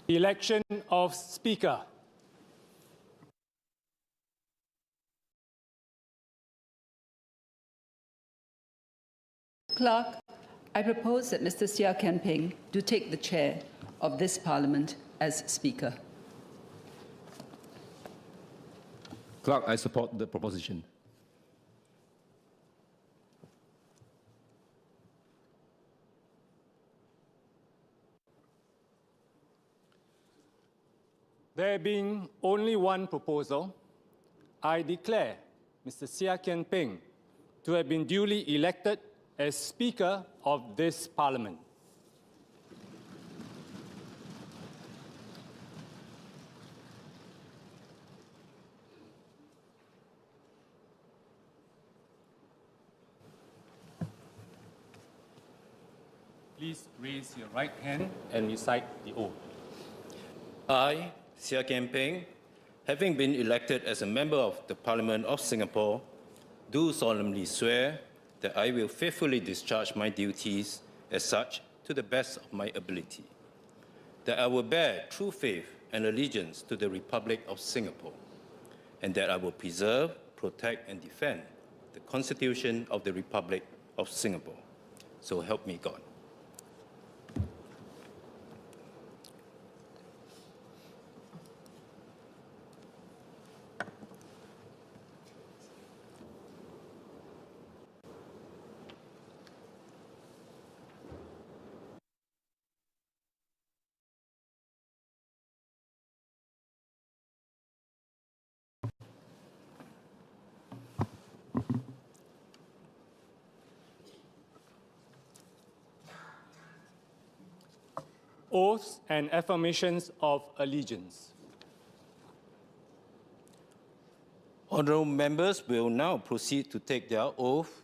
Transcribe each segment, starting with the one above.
Election of Speaker. Clerk, I propose that Mr. Seah Kian Peng do take the chair of this Parliament as Speaker. Clerk, I support the proposition. There being only one proposal, I declare Mr. Seah Kian Peng to have been duly elected as Speaker of this Parliament. Please raise your right hand and recite the oath. I, Seah Kian Peng, having been elected as a member of the Parliament of Singapore, do solemnly swear that I will faithfully discharge my duties as such to the best of my ability, that I will bear true faith and allegiance to the Republic of Singapore, and that I will preserve, protect, and defend the Constitution of the Republic of Singapore. So help me God. Oaths and affirmations of allegiance. Honourable members will now proceed to take their oath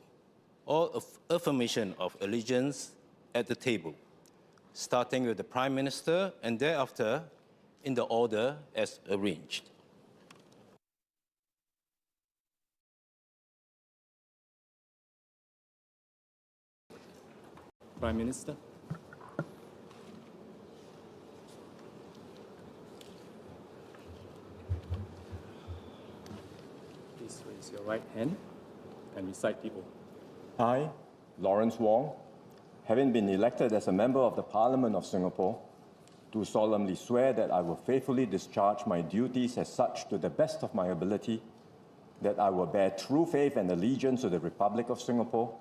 or affirmation of allegiance at the table, starting with the Prime Minister and thereafter in the order as arranged. Prime Minister. Please raise your right hand and recite the oath. I, Lawrence Wong, having been elected as a member of the Parliament of Singapore, do solemnly swear that I will faithfully discharge my duties as such to the best of my ability, that I will bear true faith and allegiance to the Republic of Singapore,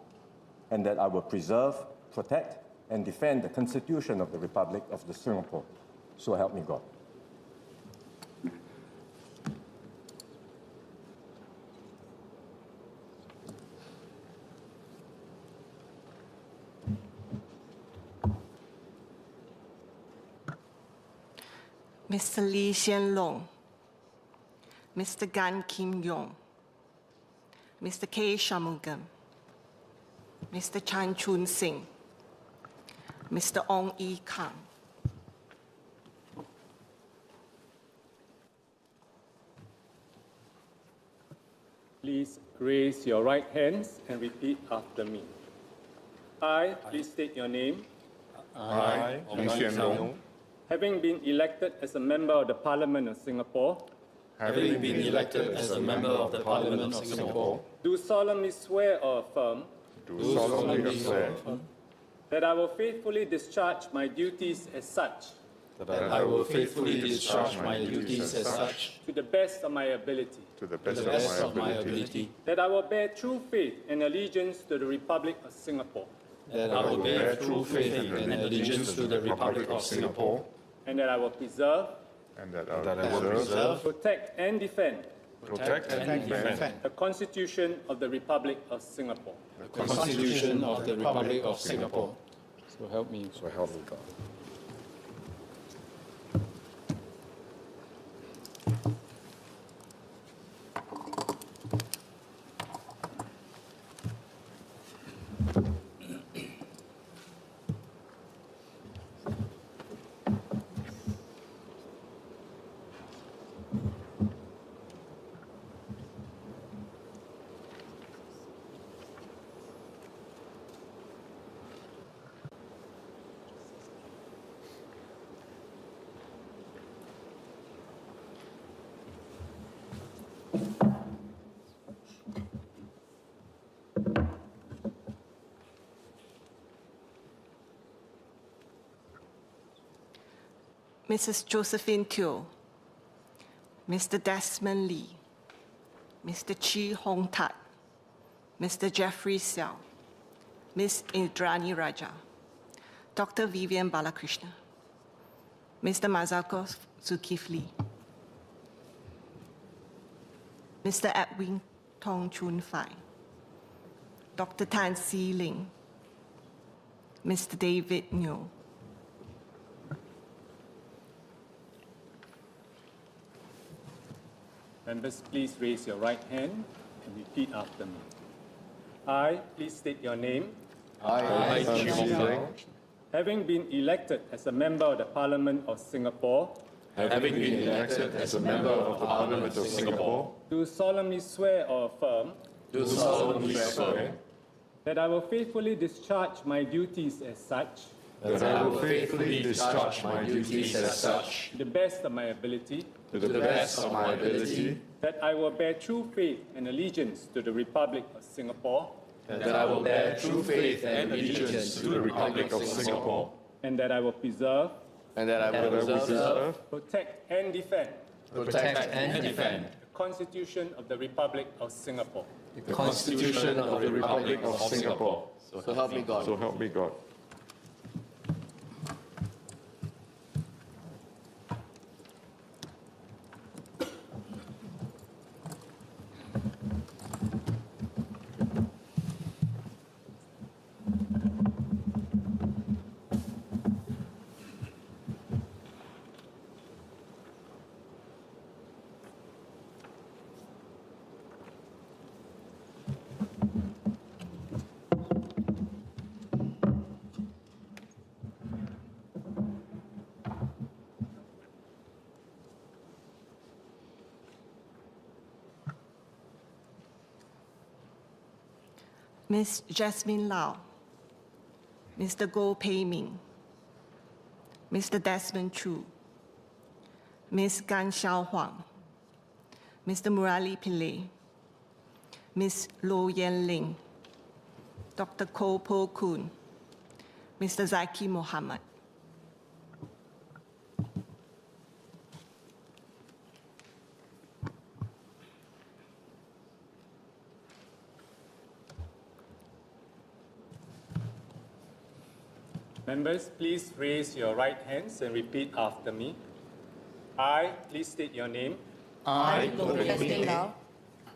and that I will preserve, protect, and defend the Constitution of the Republic of Singapore. So help me God. Mr. Lee Hsien Loong, Mr. Gan Kim Yong, Mr. K. Shanmugam, Mr. Chan Chun Sing, Mr. Ong Yi Kang. Please raise your right hands and repeat after me. I, please state your name. I, Lee Hsien Loong, Having been elected as a member of the Parliament of Singapore, having been elected as a member of the Parliament of Singapore, do solemnly swear or affirm do solemnly swear that I will faithfully discharge my duties as such that I will faithfully discharge my duties as such to the best of my ability, to the best of my ability, that I will bear true faith and allegiance to the Republic of Singapore, that I will bear true faith and allegiance to the Republic of Singapore, and that I will preserve, and that I will preserve, protect, and defend protect, and defend the Constitution of the Republic of Singapore. the Constitution of the Republic of Singapore. So help me. So help me God. Mrs. Josephine Teo, Mr. Desmond Lee, Mr. Chi Hong Tat, Mr. Jeffrey Xiao, Ms. Indrani Raja, Dr. Vivian Balakrishna, Mr. Mazarkov Zulkifli, Mr. Edwin Tong Chun Fai, Dr. Tan Si Ling, Mr. David Nyo. Members, please raise your right hand and repeat after me. I, please state your name. I, Chi Hong Ling, Having been elected as a member of the Parliament of Singapore, having been elected as a member of the Parliament of Singapore, do solemnly swear or affirm do solemnly swear that I will faithfully discharge my duties as such, that I will faithfully discharge my duties as such, to the best of my ability, to the best of my ability, that I will bear true faith and allegiance to the Republic of Singapore, that I will bear true faith and allegiance to the Republic of Singapore, and that I will preserve, and that I will preserve, protect, and defend protect, and defend the Constitution of the Republic of Singapore. the Constitution of the Republic of Singapore. So help me God. So help me God. Ms. Jasmine Lau, Mr. Goh Pei Ming, Mr. Desmond Chu, Ms. Gan Xiao Huang, Mr. Murali Pillay, Ms. Lo Yen Ling, Dr. Koh Po Koon, Mr. Zaki Mohammed. Members, please raise your right hands and repeat after me. I, please state your name. I,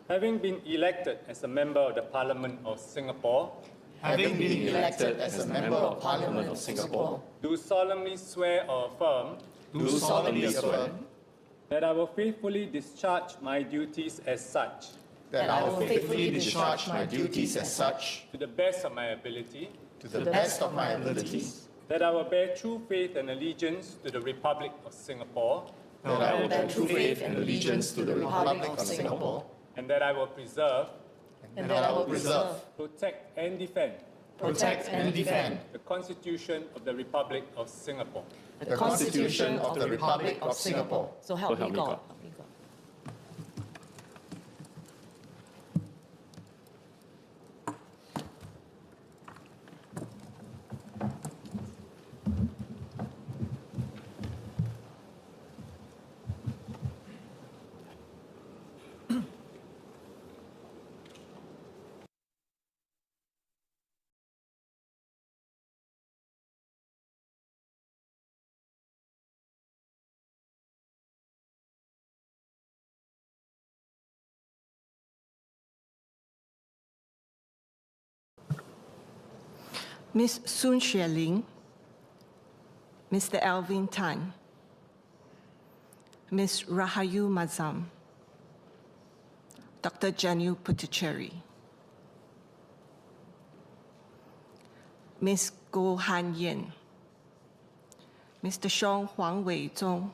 Having been elected as a member of the Parliament of Singapore, having been elected as a member of Parliament of Singapore, do solemnly swear or affirm do solemnly swear that I will faithfully discharge my duties as such, that I will faithfully discharge my duties as such, to the best of my ability, to the best of my abilities, that I will bear true faith and allegiance to the Republic of Singapore, that I will bear true faith and allegiance to the Republic of Singapore, and that I will preserve, and that I will preserve, protect, and defend protect, and defend the Constitution of the Republic of Singapore. the Constitution of the Republic of Singapore. So help me God. Ms. Sun Xueling, Mr. Alvin Tan, Ms. Rahayu Mazam, Dr. Janu Putticherry, Ms. Goh Han Yen, Mr. Sean Huang Wei Zhong,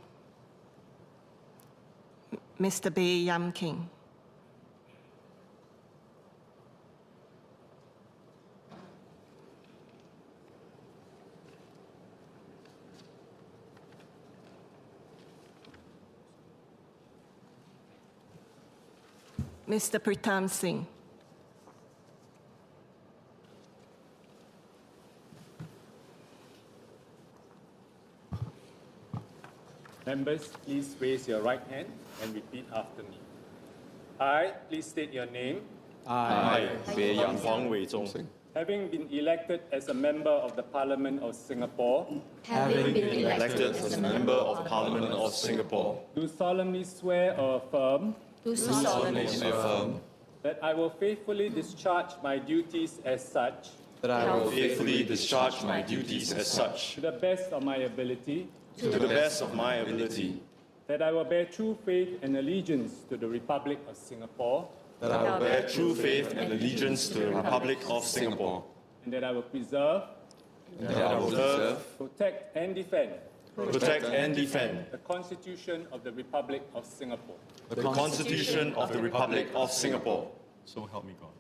Mr. Bae Yam King, Mr. Pritam Singh, Members, please raise your right hand and repeat after me. I, please state your name. I, 别阳黄伟忠 Having been elected as a member of the Parliament of Singapore, Having been elected as a member of Parliament of Singapore, do solemnly swear or affirm do solemnly affirm that I will faithfully discharge my duties as such that I will faithfully discharge my duties as such to the best of my ability, to the best of my ability, that I will bear true faith and allegiance to the Republic of Singapore, that I will bear true faith and allegiance to the Republic of Singapore, and that I will preserve, that I will preserve, protect and defend defend the Constitution of the Republic of Singapore. the Constitution of the Republic of Singapore. So help me God.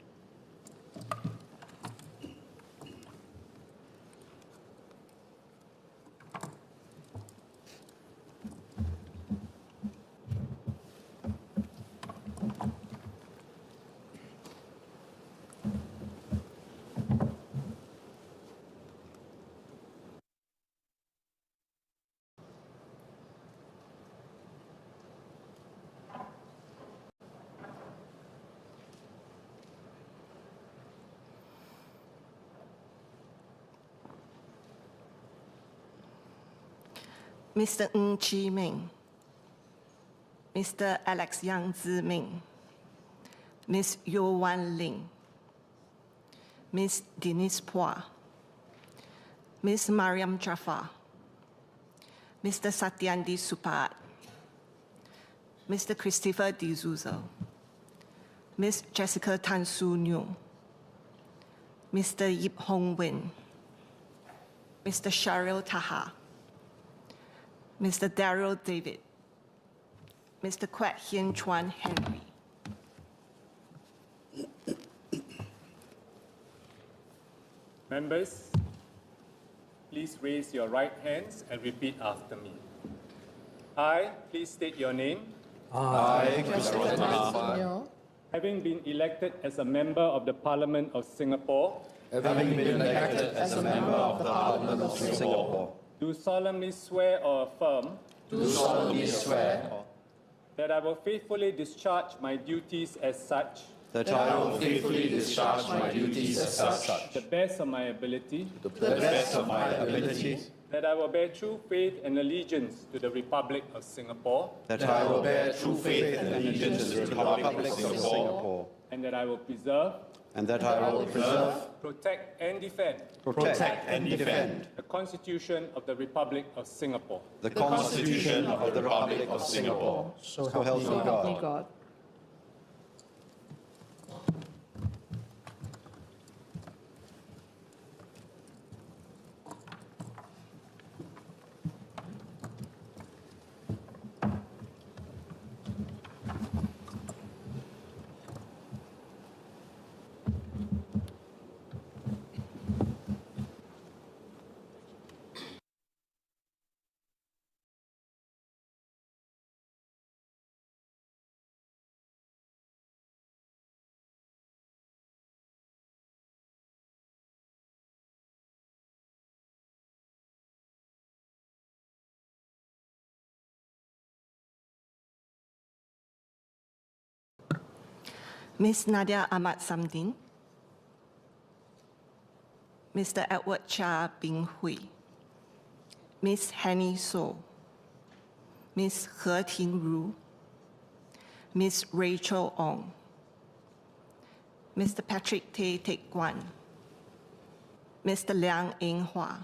Mr. Ng Chi Ming, Mr. Alex Yang Zi Ming, Ms. Yo Wan Ling, Ms. Denise Phua, Ms. Mariam Jafar, Mr. Satyandi Supaat, Mr. Christopher D'Souza, Ms. Jessica Tan Su Nyu, Mr. Yip Hong Win, Mr. Sharil Taha, Mr. Daryl David, Mr. Kwek Hien Chuan Henry. Members, please raise your right hands and repeat after me. I, please state your name. I, Having been elected as a member of the Parliament of Singapore, having been elected as a member of the Parliament of Singapore, do solemnly swear or affirm do solemnly swear that I will faithfully discharge my duties as such that I will faithfully discharge my duties as such to the best of my ability, to the best of my ability, that I will bear true faith and allegiance to the Republic of Singapore, that I will bear true faith and allegiance to the Republic of Singapore, and that I will preserve, and that I will preserve, protect and defend the Constitution of the Republic of Singapore. the Constitution of the Republic of Singapore. So help me God. Ms. Nadia Ahmad Samdin, Mr. Edward Cha Bing Hui, Ms. Henny So, Ms. He Ting Ru, Ms. Rachel Ong, Mr. Patrick Tay Teck Guan, Mr. Liang Eng Hua,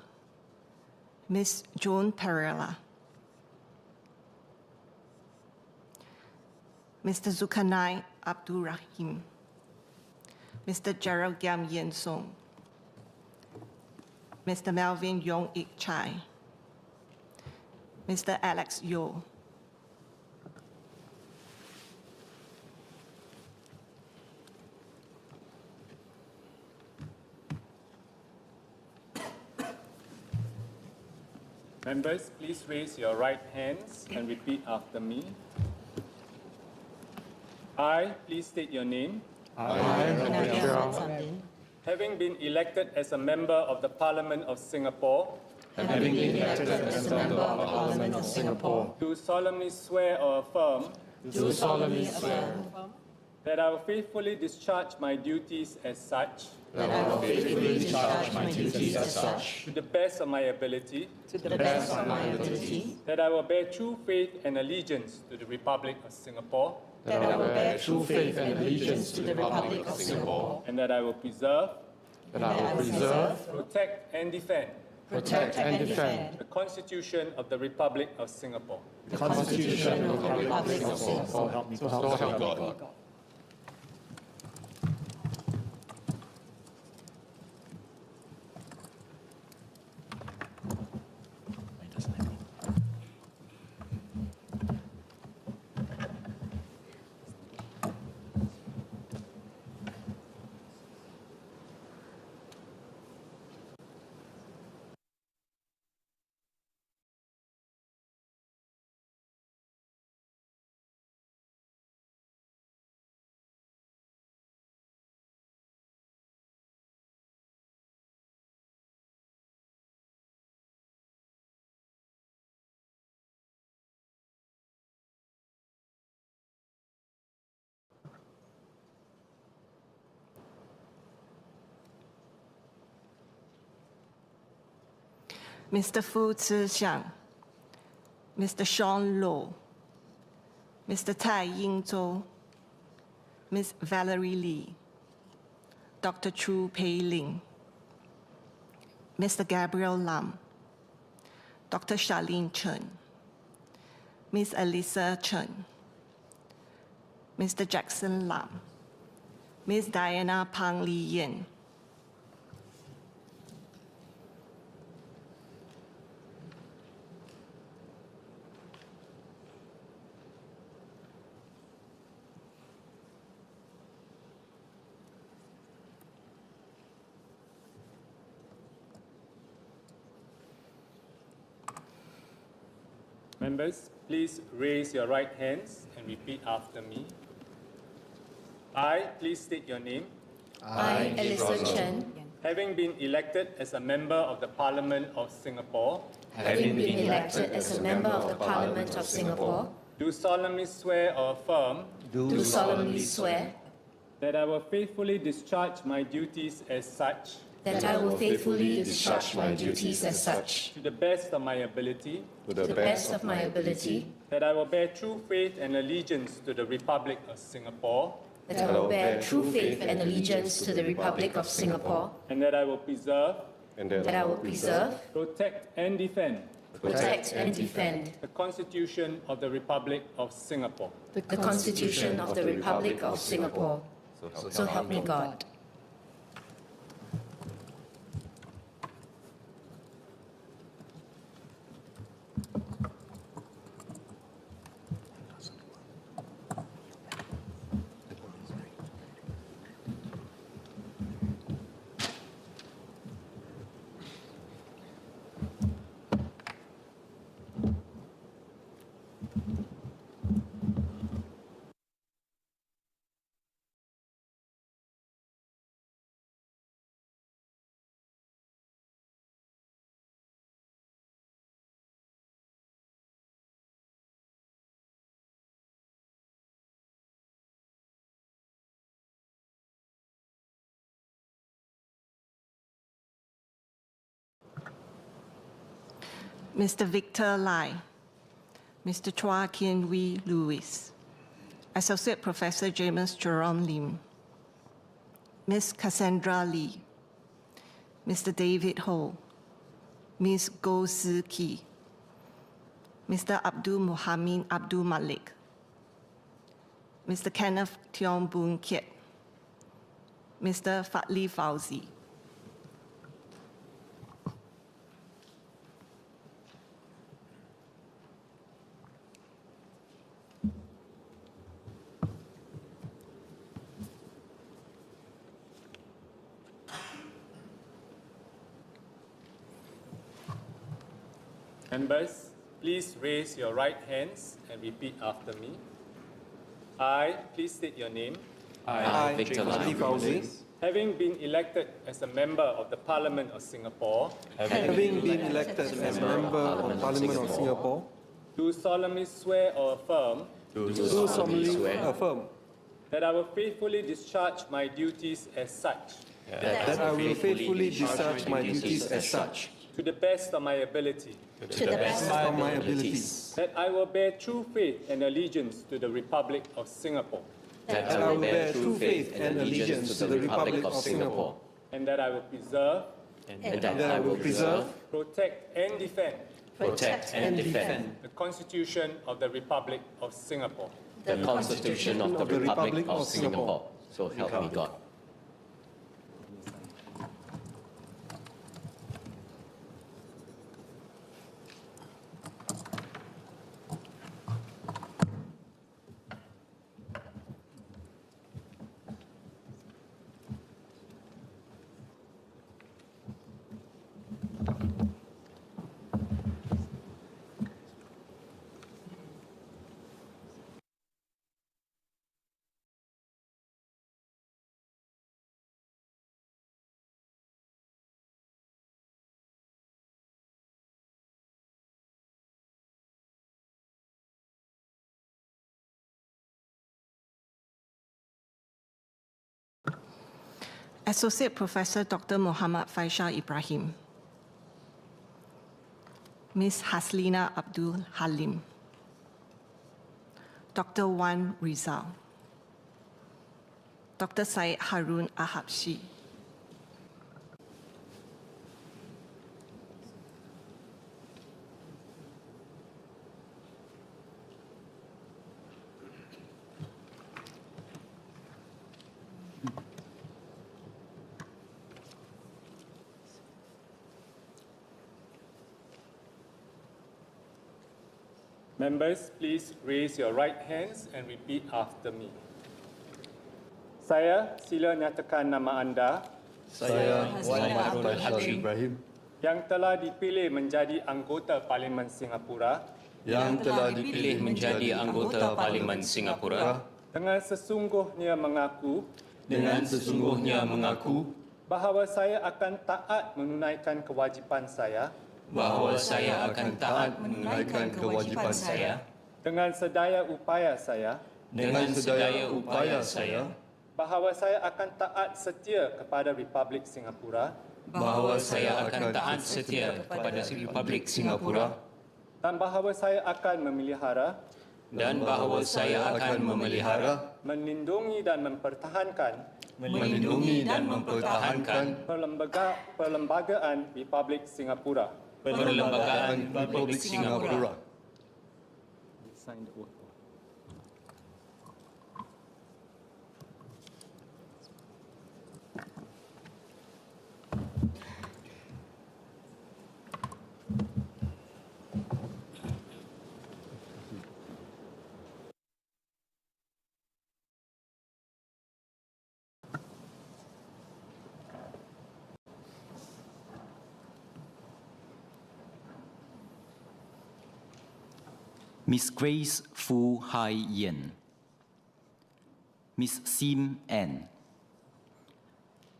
Ms. Joan Perella, Mr. Zulkarnain Abdul Rahim, Mr. Gerald Giam Yen Song, Mr. Melvin Yong Ik Chai, Mr. Alex Yo, Members, please raise your right hands and repeat after me. I, please state your name. Nadia Ahmad Samdin, having been elected as a member of the Parliament of Singapore, having been elected as a member of the Parliament of Singapore, do solemnly swear or affirm do solemnly swear that I will faithfully discharge my duties as such, that I will faithfully discharge my duties as such, to the best of my ability, to the best of my ability, that I will bear true faith and allegiance to the Republic of Singapore, that I will bear true faith and allegiance to the Republic of Singapore, and that I will preserve, that I will preserve, protect, and defend protect, and defend the Constitution of the Republic of Singapore. the Constitution of the Republic of Singapore. So help me God. Mr. Fu Zixiang, Mr. Sean Low, Mr. Tai Ying-zhou, Ms. Valerie Lee, Dr. Chu Pei Ling, Mr. Gabriel Lam, Dr. Charlene Chen, Ms. Elisa Chen, Mr. Jackson Lam, Ms. Diana Pang Li Yen, Members, please raise your right hands and repeat after me. I, please state your name. I, Elisa Chen, Having been elected as a member of the Parliament of Singapore, having been elected as a member of the Parliament of Singapore, do solemnly swear or affirm do solemnly swear that I will faithfully discharge my duties as such, that I will faithfully discharge my duties as such, to the best of my ability, to the best of my ability, that I will bear true faith and allegiance to the Republic of Singapore, that I will bear true faith and allegiance to the Republic of Singapore, and that I will preserve, that I will preserve, protect, and defend protect, and defend the Constitution of the Republic of Singapore. the Constitution of the Republic of Singapore. So help me God. Mr. Victor Lai, Mr. Chua Kien Wee Lewis, Associate Professor James Jerome Lim, Ms. Cassandra Lee, Mr. David Ho, Ms. Goh Si Ki, Mr. Abdul Muhammad Abdul Malik, Mr. Kenneth Tiong Boon Kiet, Mr. Fadli Fauzi. Members, please raise your right hands and repeat after me. I, please state your name. I, Victor Lai, having been elected as a member of the Parliament of Singapore, having been elected as a member of Parliament of Singapore, do solemnly swear or affirm that I will faithfully discharge my duties as such, that I will faithfully discharge my duties as such, to the best of my ability, to the best of my abilities, that I will bear true faith and allegiance to the Republic of Singapore, that I will bear true faith and allegiance to the Republic of Singapore, and that I will preserve, protect and defend the Constitution of the Republic of Singapore. The Constitution of the Republic of Singapore. So help me God. Associate Professor Dr. Muhammad Faisal Ibrahim, Ms. Haslina Abdul Halim, Dr. Wan Rizal, Dr. Syed Harun Ahabshi, Members, please raise your right hands and repeat after me. Saya sila nyatakan nama anda Saya Muhammad Faisal Ibrahim yang telah dipilih menjadi anggota Parlimen Singapura yang telah dipilih menjadi anggota Parlimen Singapura dengan sesungguhnya mengaku bahawa saya akan taat menunaikan kewajipan saya bahawa saya akan taat menunaikan kewajipan saya dengan sedaya upaya saya bahawa saya akan taat setia kepada Republik Singapura bahawa saya akan taat setia kepada Republik Singapura dan bahawa saya akan memelihara melindungi dan mempertahankan perlembagaan Republik Singapura. Miss Grace Fu Hai Yen, Miss Sim Ann,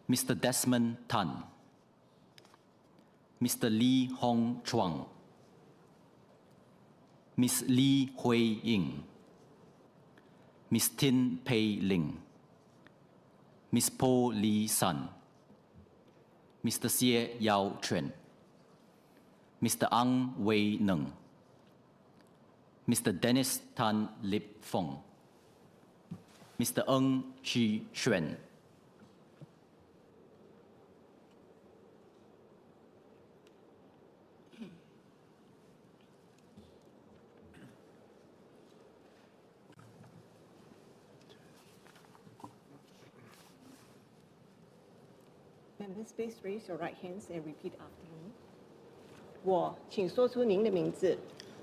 Mr. Desmond Tan, Mr. Lee Hong Chuang, Miss Lee Hui Ying, Miss Tin Pei Ling, Miss Po Lee Sun, Mr. Xie Yao Chuan, Mr. Ang Wei Neng, Mr. Dennis Tan Lip Fong, Mr. Ng Chi Xuan, Members, please raise your right hands and repeat after me. 我，请说出您的名字。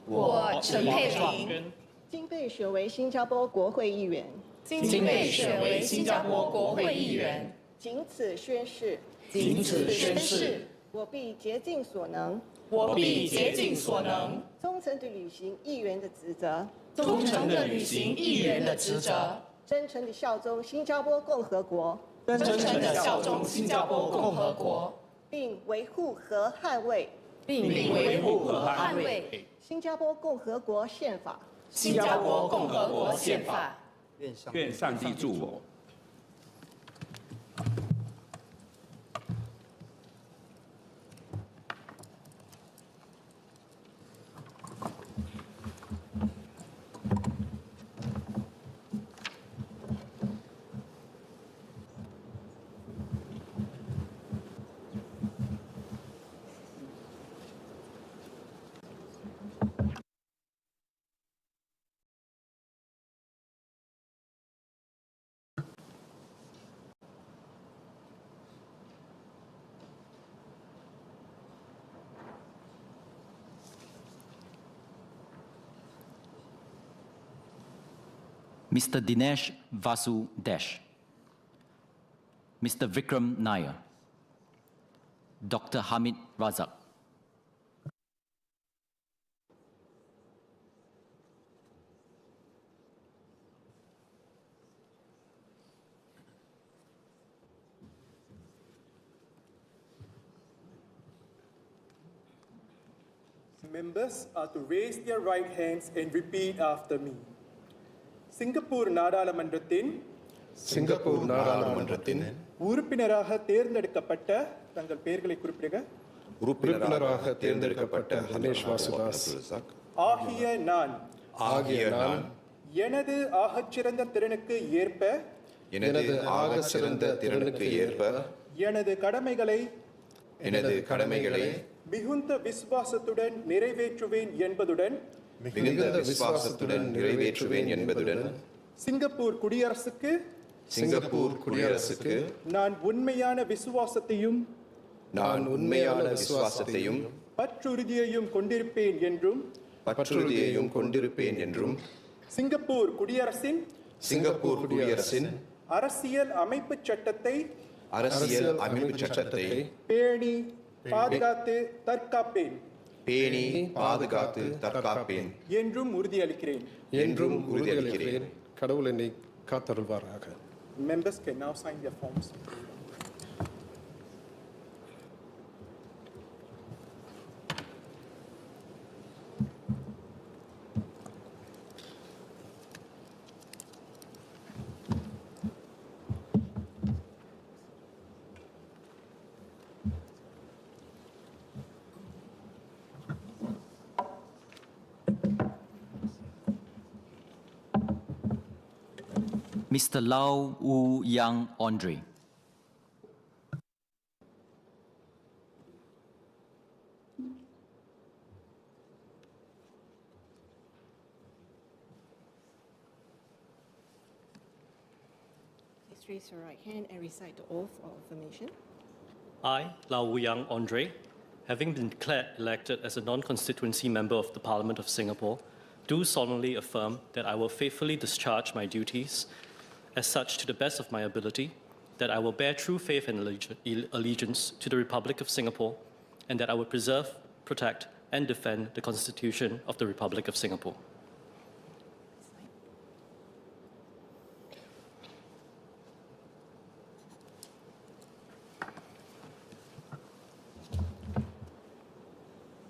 我陈佩玲，经被选为新加坡国会议员。经被选为新加坡国会议员。谨此宣誓。谨此宣誓。我必竭尽所能。我必竭尽所能。忠诚地履行议员的职责。忠诚地履行议员的职责。真诚地效忠新加坡共和国。真诚地效忠新加坡共和国，并维护和捍卫新加坡共和国宪法。新加坡共和国宪法。愿上帝助我。Mr. Dinesh Vasu Desh, Mr. Vikram Nair, Dr. Hamid Razak, Members are to raise their right hands and repeat after me. Singapore நாடாளுமன்றத்தின் உறுப்பினராக தேர்ந்தெடுக்கப்பட்ட தங்கள் பெயர்களை குறிப்பிடுக. உறுப்பினராக தேர்ந்தெடுக்கப்பட்ட ஹனேஷ் வாசுதாஸ் ஆகிய நான் எனது ஆகச்சிறந்த திறனுக்கு ஏற்ப எனது கடமைகளை மிகுந்த விசுவாசத்துடன் நிறைவேற்றுவேன் என்பதுடன் சிங்கப்பூர் குடியரசுக்கு நான் உண்மையான விசுவாசத்தையும் பற்றுறுதியையும் கொண்டிருப்பேன் என்றும் சிங்கப்பூர் குடியரசின் அரசியல் அமைப்புச் சட்டத்தை பேணி பாதுகாத்து தற்காப்பேன் என்றும் உறுதியளிக்கிறேன். கடவுள் என்னை காத்தருள்வாராக. Members can now sign their forms. Mr. Lau Wu Yang Andre, Please raise your right hand and recite the oath of affirmation. I, Lau Wu Yang Andre, having been declared elected as a non-constituency member of the Parliament of Singapore, do solemnly affirm that I will faithfully discharge my duties as such to the best of my ability, that I will bear true faith and allegiance to the Republic of Singapore, and that I will preserve, protect, and defend the Constitution of the Republic of Singapore.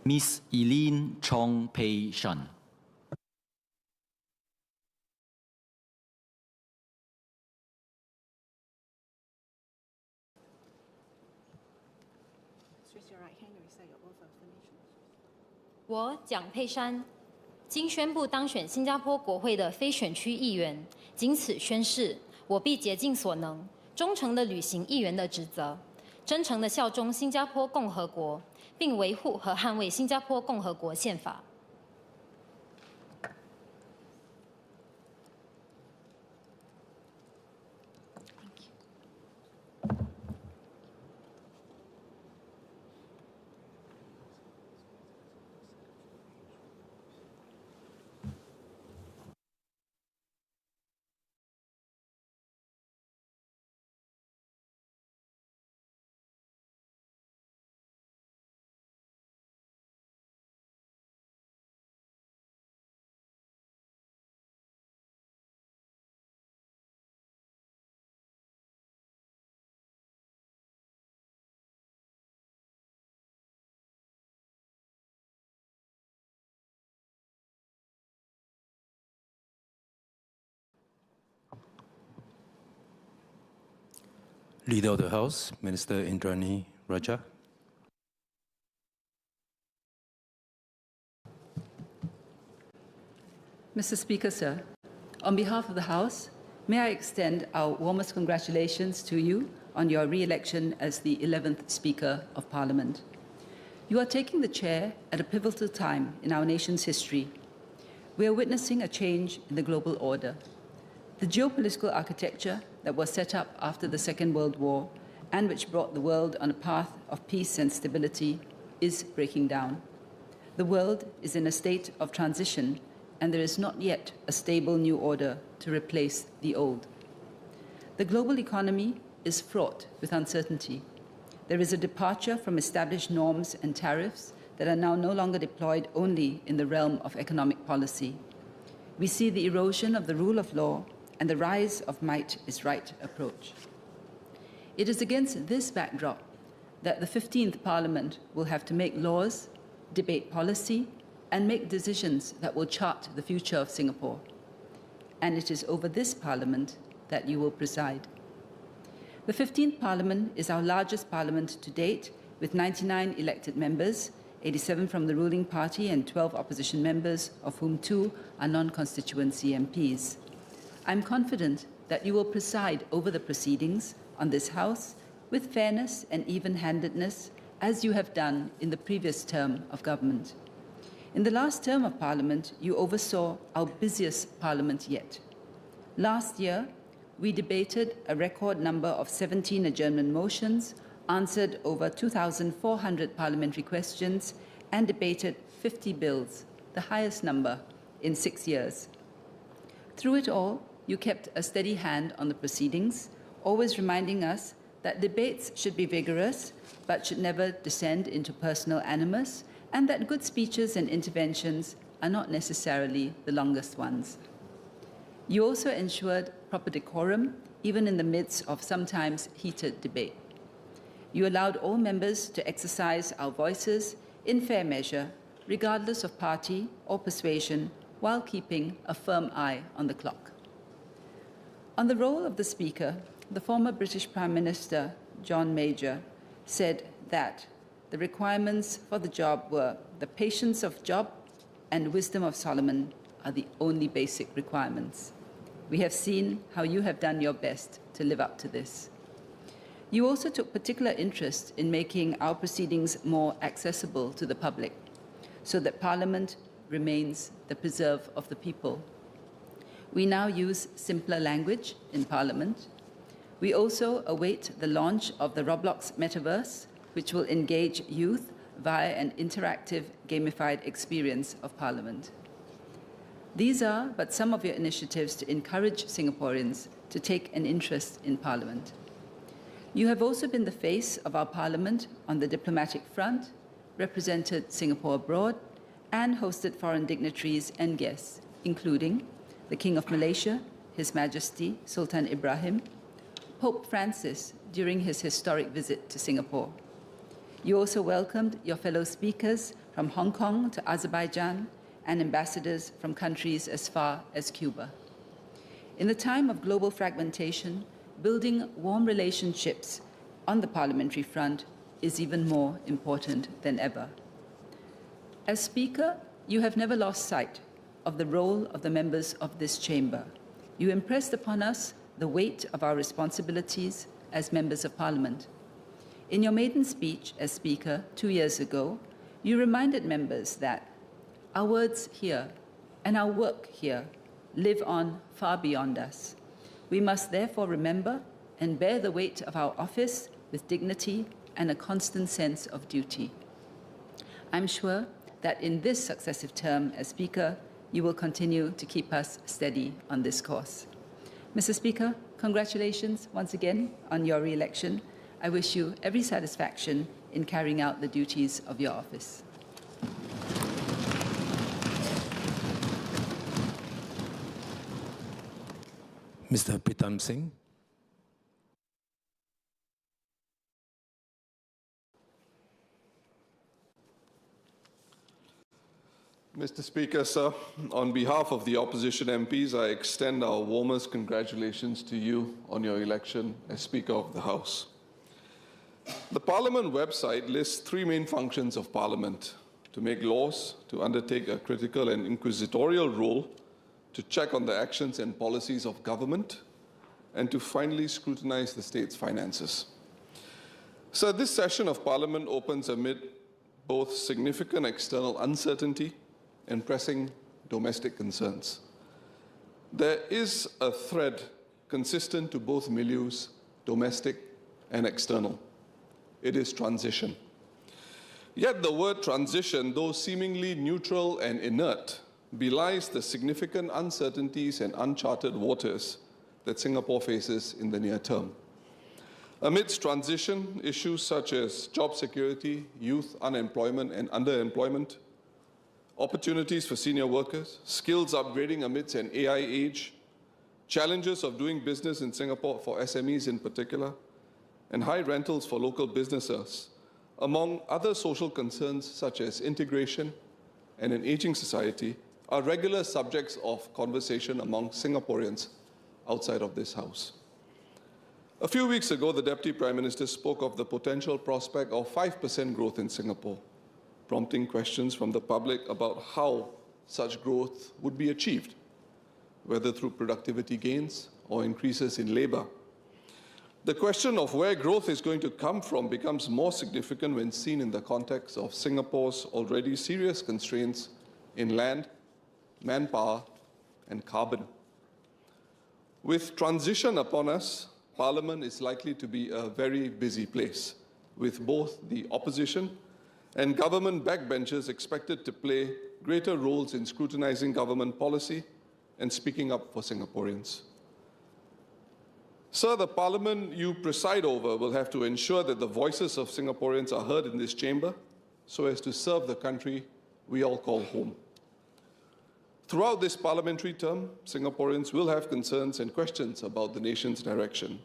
Miss Eileen Chong Pei Shan, Raise your right hand and recite your oath of affirmation. 我蒋佩珊，经宣布当选新加坡国会的非选区议员，仅此宣誓，我必竭尽所能，忠诚地履行议员的职责，真诚地效忠新加坡共和国，并维护和捍卫新加坡共和国宪法。Leader of the House, Minister Indrani Rajah. Mr. Speaker, sir, on behalf of the House, may I extend our warmest congratulations to you on your re-election as the 11th Speaker of Parliament. You are taking the chair at a pivotal time in our nation's history. We are witnessing a change in the global order. The geopolitical architecture that was set up after the Second World War and which brought the world on a path of peace and stability is breaking down. The world is in a state of transition, and there is not yet a stable new order to replace the old. The global economy is fraught with uncertainty. There is a departure from established norms and tariffs that are now no longer deployed only in the realm of economic policy. We see the erosion of the rule of law and the rise of might is right approach. It is against this backdrop that the 15th Parliament will have to make laws, debate policy, and make decisions that will chart the future of Singapore. And it is over this Parliament that you will preside. The 15th Parliament is our largest Parliament to date, with 99 elected members, 87 from the ruling party and 12 opposition members, of whom 2 are non-constituency MPs. I'm confident that you will preside over the proceedings on this House with fairness and even-handedness, as you have done in the previous term of government. In the last term of Parliament, you oversaw our busiest Parliament yet. Last year, we debated a record number of 17 adjournment motions, answered over 2,400 parliamentary questions, and debated 50 bills, the highest number in 6 years. Through it all, you kept a steady hand on the proceedings, always reminding us that debates should be vigorous, but should never descend into personal animus, and that good speeches and interventions are not necessarily the longest ones. You also ensured proper decorum, even in the midst of sometimes heated debate. You allowed all members to exercise our voices in fair measure, regardless of party or persuasion, while keeping a firm eye on the clock. On the role of the Speaker, the former British Prime Minister, John Major, said that the requirements for the job were the patience of Job and wisdom of Solomon are the only basic requirements. We have seen how you have done your best to live up to this. You also took particular interest in making our proceedings more accessible to the public, so that Parliament remains the preserve of the people. We now use simpler language in Parliament. We also await the launch of the Roblox metaverse, which will engage youth via an interactive, gamified experience of Parliament. These are but some of your initiatives to encourage Singaporeans to take an interest in Parliament. You have also been the face of our Parliament on the diplomatic front, represented Singapore abroad, and hosted foreign dignitaries and guests, including the King of Malaysia, His Majesty Sultan Ibrahim, Pope Francis during his historic visit to Singapore. You also welcomed your fellow speakers from Hong Kong to Azerbaijan and ambassadors from countries as far as Cuba. In the time of global fragmentation, building warm relationships on the parliamentary front is even more important than ever. As Speaker, you have never lost sight of the role of the members of this chamber. You impressed upon us the weight of our responsibilities as members of Parliament. In your maiden speech as Speaker 2 years ago, you reminded members that our words here and our work here live on far beyond us. We must therefore remember and bear the weight of our office with dignity and a constant sense of duty. I'm sure that in this successive term as Speaker, you will continue to keep us steady on this course. Mr. Speaker, congratulations once again on your re-election. I wish you every satisfaction in carrying out the duties of your office. Mr. Pritam Singh. Mr. Speaker, sir, on behalf of the opposition MPs, I extend our warmest congratulations to you on your election as Speaker of the House. The Parliament website lists three main functions of Parliament: to make laws, to undertake a critical and inquisitorial role, to check on the actions and policies of government, and to finally scrutinize the state's finances. So this session of Parliament opens amid both significant external uncertainty and pressing domestic concerns. There is a thread consistent to both milieus, domestic and external. It is transition. Yet the word transition, though seemingly neutral and inert, belies the significant uncertainties and uncharted waters that Singapore faces in the near term. Amidst transition, issues such as job security, youth unemployment and underemployment, opportunities for senior workers, skills upgrading amidst an AI age, challenges of doing business in Singapore for SMEs in particular, and high rentals for local businesses, among other social concerns such as integration and an aging society, are regular subjects of conversation among Singaporeans outside of this House. A few weeks ago, the Deputy Prime Minister spoke of the potential prospect of 5% growth in Singapore, prompting questions from the public about how such growth would be achieved, whether through productivity gains or increases in labor. The question of where growth is going to come from becomes more significant when seen in the context of Singapore's already serious constraints in land, manpower, and carbon. With transition upon us, Parliament is likely to be a very busy place, with both the opposition and government backbenchers expected to play greater roles in scrutinizing government policy and speaking up for Singaporeans. Sir, the Parliament you preside over will have to ensure that the voices of Singaporeans are heard in this chamber so as to serve the country we all call home. Throughout this parliamentary term, Singaporeans will have concerns and questions about the nation's direction.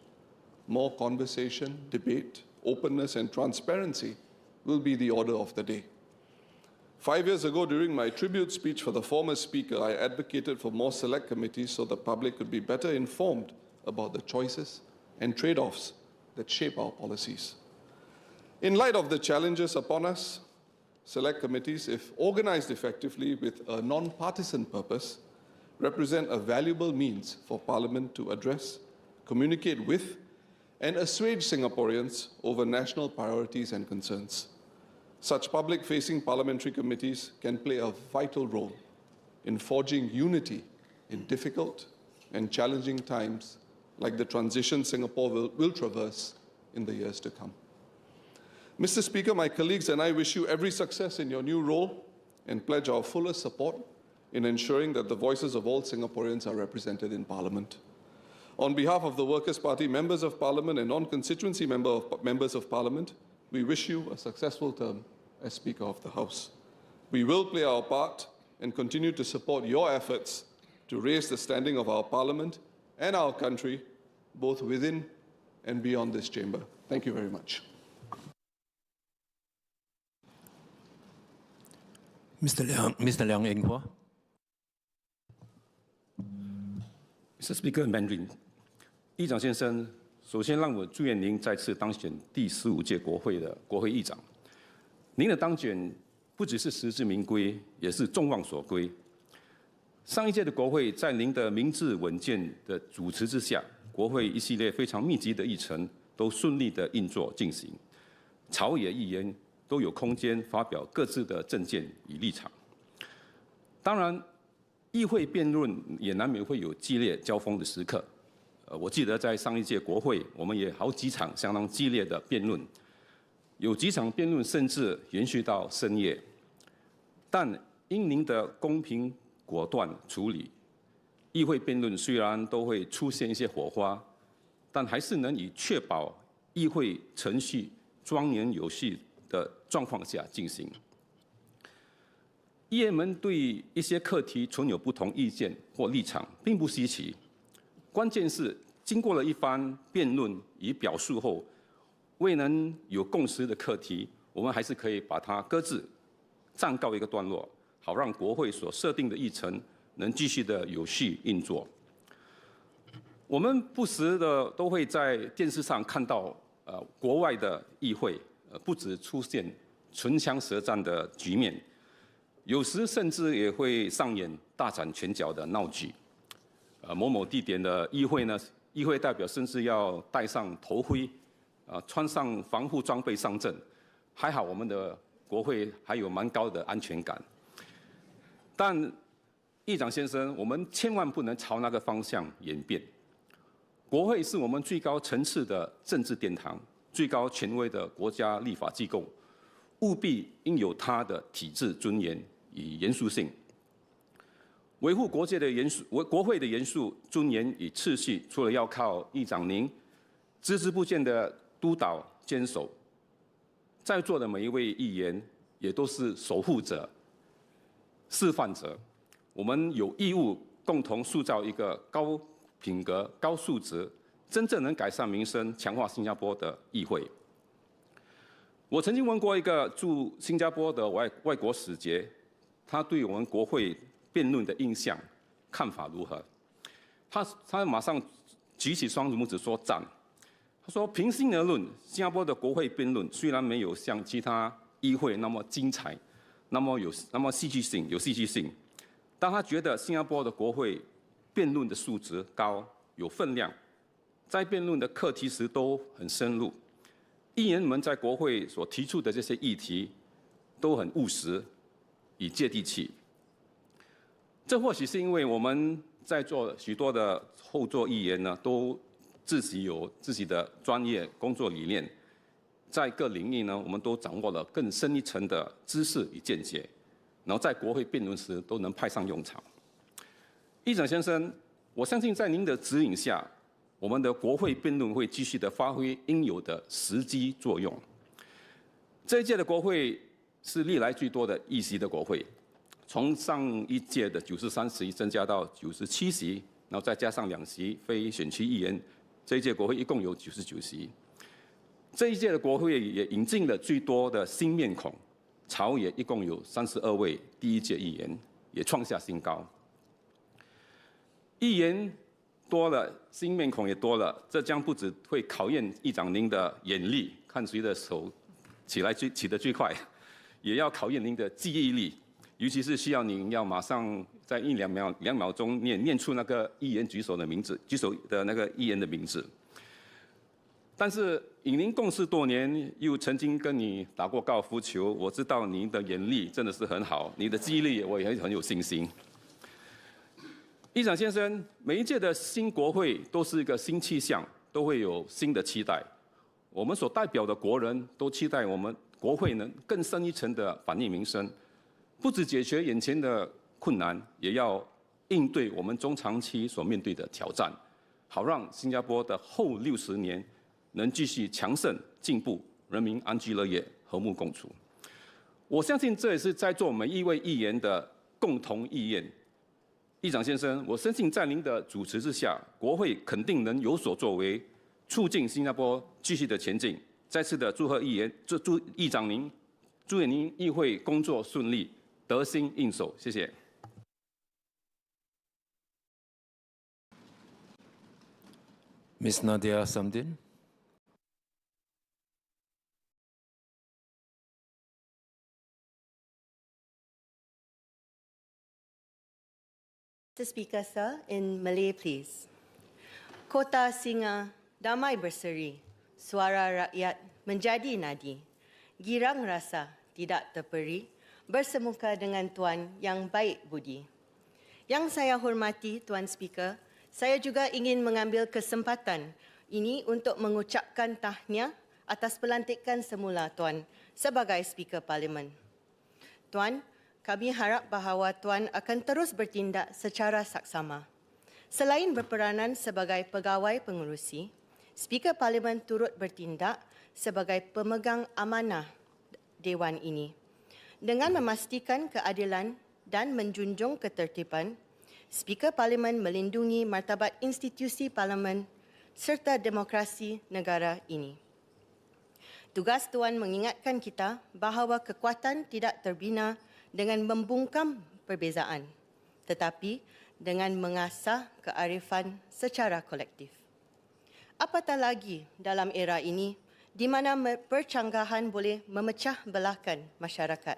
More conversation, debate, openness, and transparency will be the order of the day. 5 years ago, during my tribute speech for the former Speaker, I advocated for more select committees so the public could be better informed about the choices and trade-offs that shape our policies. In light of the challenges upon us, select committees, if organized effectively with a non-partisan purpose, represent a valuable means for Parliament to address, communicate with, and assuage Singaporeans over national priorities and concerns. Such public-facing parliamentary committees can play a vital role in forging unity in difficult and challenging times like the transition Singapore will traverse in the years to come. Mr. Speaker, my colleagues and I wish you every success in your new role and pledge our fullest support in ensuring that the voices of all Singaporeans are represented in Parliament. On behalf of the Workers' Party members of Parliament and non-constituency members of Parliament, we wish you a successful term as Speaker of the House. We will play our part and continue to support your efforts to raise the standing of our Parliament and our country, both within and beyond this chamber. Thank you very much. Mr. Liang Eng-Hua. Mr. Speaker, Mandarin，议长先生，首先让我祝愿您再次当选第15届国会的国会议长。您的当选不只是实至名归，也是众望所归。上一届的国会在您的明智稳健的主持之下，国会一系列非常密集的议程都顺利的运作进行，朝野议员都有空间发表各自的政见与立场。当然，议会辩论也难免会有激烈交锋的时刻。我记得在上一届国会，我们也好几场相当激烈的辩论，有几场辩论甚至延续到深夜。但因您的公平果断处理，议会辩论虽然都会出现一些火花，但还是能以确保议会程序庄严有序的状况下进行。议员们对一些课题存有不同意见或立场，并不稀奇。关键是经过了一番辩论与表述后，未能有共识的课题，我们还是可以把它搁置，暂告一个段落，好让国会所设定的议程能继续的有序运作。我们不时的都会在电视上看到，国外的议会，不止出现唇枪舌战的局面，有时甚至也会上演大展拳脚的闹剧。某某地点的议会呢，议会代表甚至要戴上头盔，穿上防护装备上阵。还好我们的国会还有蛮高的安全感。但议长先生，我们千万不能朝那个方向演变。国会是我们最高层次的政治殿堂，最高权威的国家立法机构，务必应有它的体制尊严与严肃性。维护国会的严肃、尊严与秩序，除了要靠议长您孜孜不倦的督导坚守，在座的每一位议员也都是守护者、示范者。我们有义务共同塑造一个高品格、高素质、真正能改善民生、强化新加坡的议会。我曾经问过一个驻新加坡的外国使节，他对我们国会辩论的印象、看法如何？他马上举起双拇指说赞。他说：“平心而论，新加坡的国会辩论虽然没有像其他议会那么精彩，那么有戏剧性，但他觉得新加坡的国会辩论的素质高，有分量，在辩论的课题时都很深入。议员们在国会所提出的这些议题都很务实，以接地气。这或许是因为我们在座许多的后座议员呢，都自己有自己的专业工作理念，在各领域呢，我们都掌握了更深一层的知识与见解，然后在国会辩论时都能派上用场。议长先生，我相信在您的指引下，我们的国会辩论会继续的发挥应有的实际作用。这一届的国会是历来最多的议席的国会，从上一届的93席增加到97席，然后再加上2席非选区议员，这一届国会一共有99席。这一届的国会也引进了最多的新面孔，朝野一共有32位第一届议员，也创下新高。议员多了，新面孔也多了，这将不只会考验议长您的眼力，看谁的手起得最快，也要考验您的记忆力，尤其是需要您要马上在2秒钟念出那个议员举手的那个议员的名字。但是与您共事多年，又曾经跟你打过高尔夫球，我知道您的眼力真的是很好，你的记忆力我也很有信心。议长先生，每一届的新国会都是一个新气象，都会有新的期待。我们所代表的国人都期待我们国会能更深一层的反映民生，不只解决眼前的困难，也要应对我们中长期所面对的挑战，好让新加坡的后60年能继续强盛进步，人民安居乐业，和睦共处。我相信这也是在座每一位议员的共同意愿。议长先生，我深信在您的主持之下，国会肯定能有所作为，促进新加坡继续的前进。再次的祝贺祝议长您，祝愿您议会工作顺利，得心应手。谢谢。Ms. Nadia Samdin. Mr. Speaker, sir, in Malay, please. Kota singa, damai berseri, suara rakyat menjadi nadi. Girang rasa tidak terperi, bersemuka dengan Tuan yang baik budi. Yang saya hormati, Tuan Speaker, saya juga ingin mengambil kesempatan ini untuk mengucapkan tahniah atas pelantikan semula Tuan sebagai Speaker Parlimen. Tuan, kami harap bahawa Tuan akan terus bertindak secara saksama. Selain berperanan sebagai pegawai pengurusi, Speaker Parlimen turut bertindak sebagai pemegang amanah Dewan ini. Dengan memastikan keadilan dan menjunjung ketertiban, Speaker Parlimen melindungi martabat institusi Parlimen serta demokrasi negara ini. Tugas Tuan mengingatkan kita bahawa kekuatan tidak terbina dengan membungkam perbezaan, tetapi dengan mengasah kearifan secara kolektif. Apatah lagi dalam era ini di mana percanggahan boleh memecah belahkan masyarakat.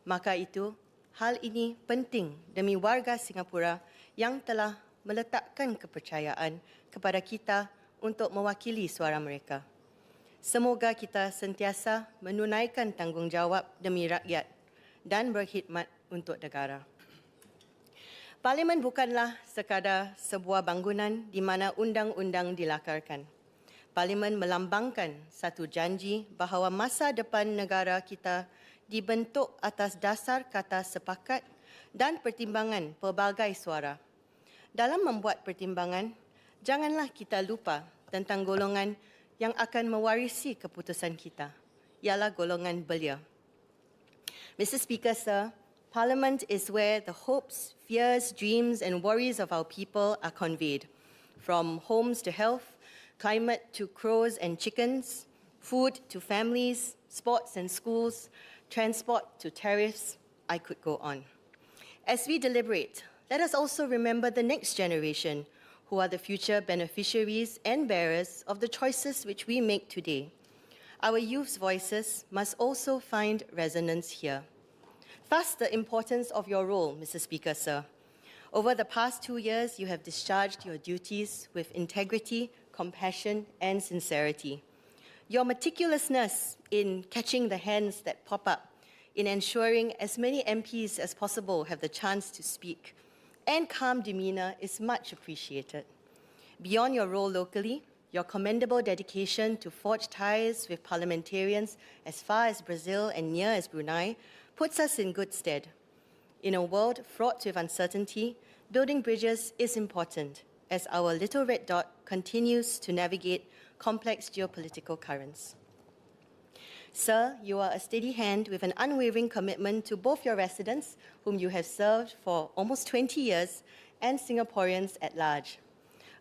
Maka itu, hal ini penting demi warga Singapura yang telah meletakkan kepercayaan kepada kita untuk mewakili suara mereka. Semoga kita sentiasa menunaikan tanggungjawab demi rakyat dan berkhidmat untuk negara. Parlimen bukanlah sekadar sebuah bangunan di mana undang-undang dilakarkan. Parlimen melambangkan satu janji bahawa masa depan negara kita dibentuk atas dasar kata sepakat dan pertimbangan pelbagai suara. Dalam membuat pertimbangan, janganlah kita lupa tentang golongan yang akan mewarisi keputusan kita, ialah golongan belia. Mr. Speaker, sir, Parliament is where the hopes, fears, dreams and worries of our people are conveyed, from homes to health, climate to crows and chickens, food to families, sports and schools, transport to tariffs. I could go on. As we deliberate, let us also remember the next generation, who are the future beneficiaries and bearers of the choices which we make today. Our youth's voices must also find resonance here. Thus, the importance of your role, Mr. Speaker, sir. Over the past 2 years, you have discharged your duties with integrity, compassion, and sincerity. Your meticulousness in catching the hands that pop up, in ensuring as many MPs as possible have the chance to speak, and calm demeanor is much appreciated. Beyond your role locally, your commendable dedication to forge ties with parliamentarians as far as Brazil and near as Brunei puts us in good stead. In a world fraught with uncertainty, building bridges is important as our little red dot continues to navigate complex geopolitical currents. Sir, you are a steady hand with an unwavering commitment to both your residents, whom you have served for almost 20 years, and Singaporeans at large.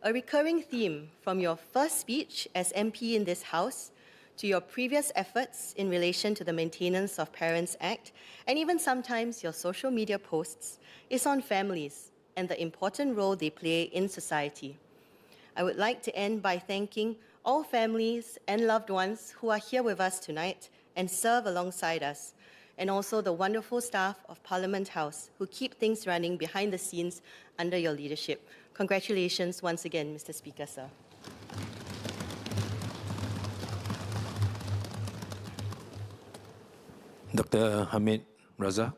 A recurring theme from your first speech as MP in this House to your previous efforts in relation to the Maintenance of Parents Act, and even sometimes your social media posts, is on families and the important role they play in society. I would like to end by thanking all families and loved ones who are here with us tonight and serve alongside us, and also the wonderful staff of Parliament House who keep things running behind the scenes under your leadership. Congratulations once again, Mr. Speaker, sir. Dr. Hamid Razak.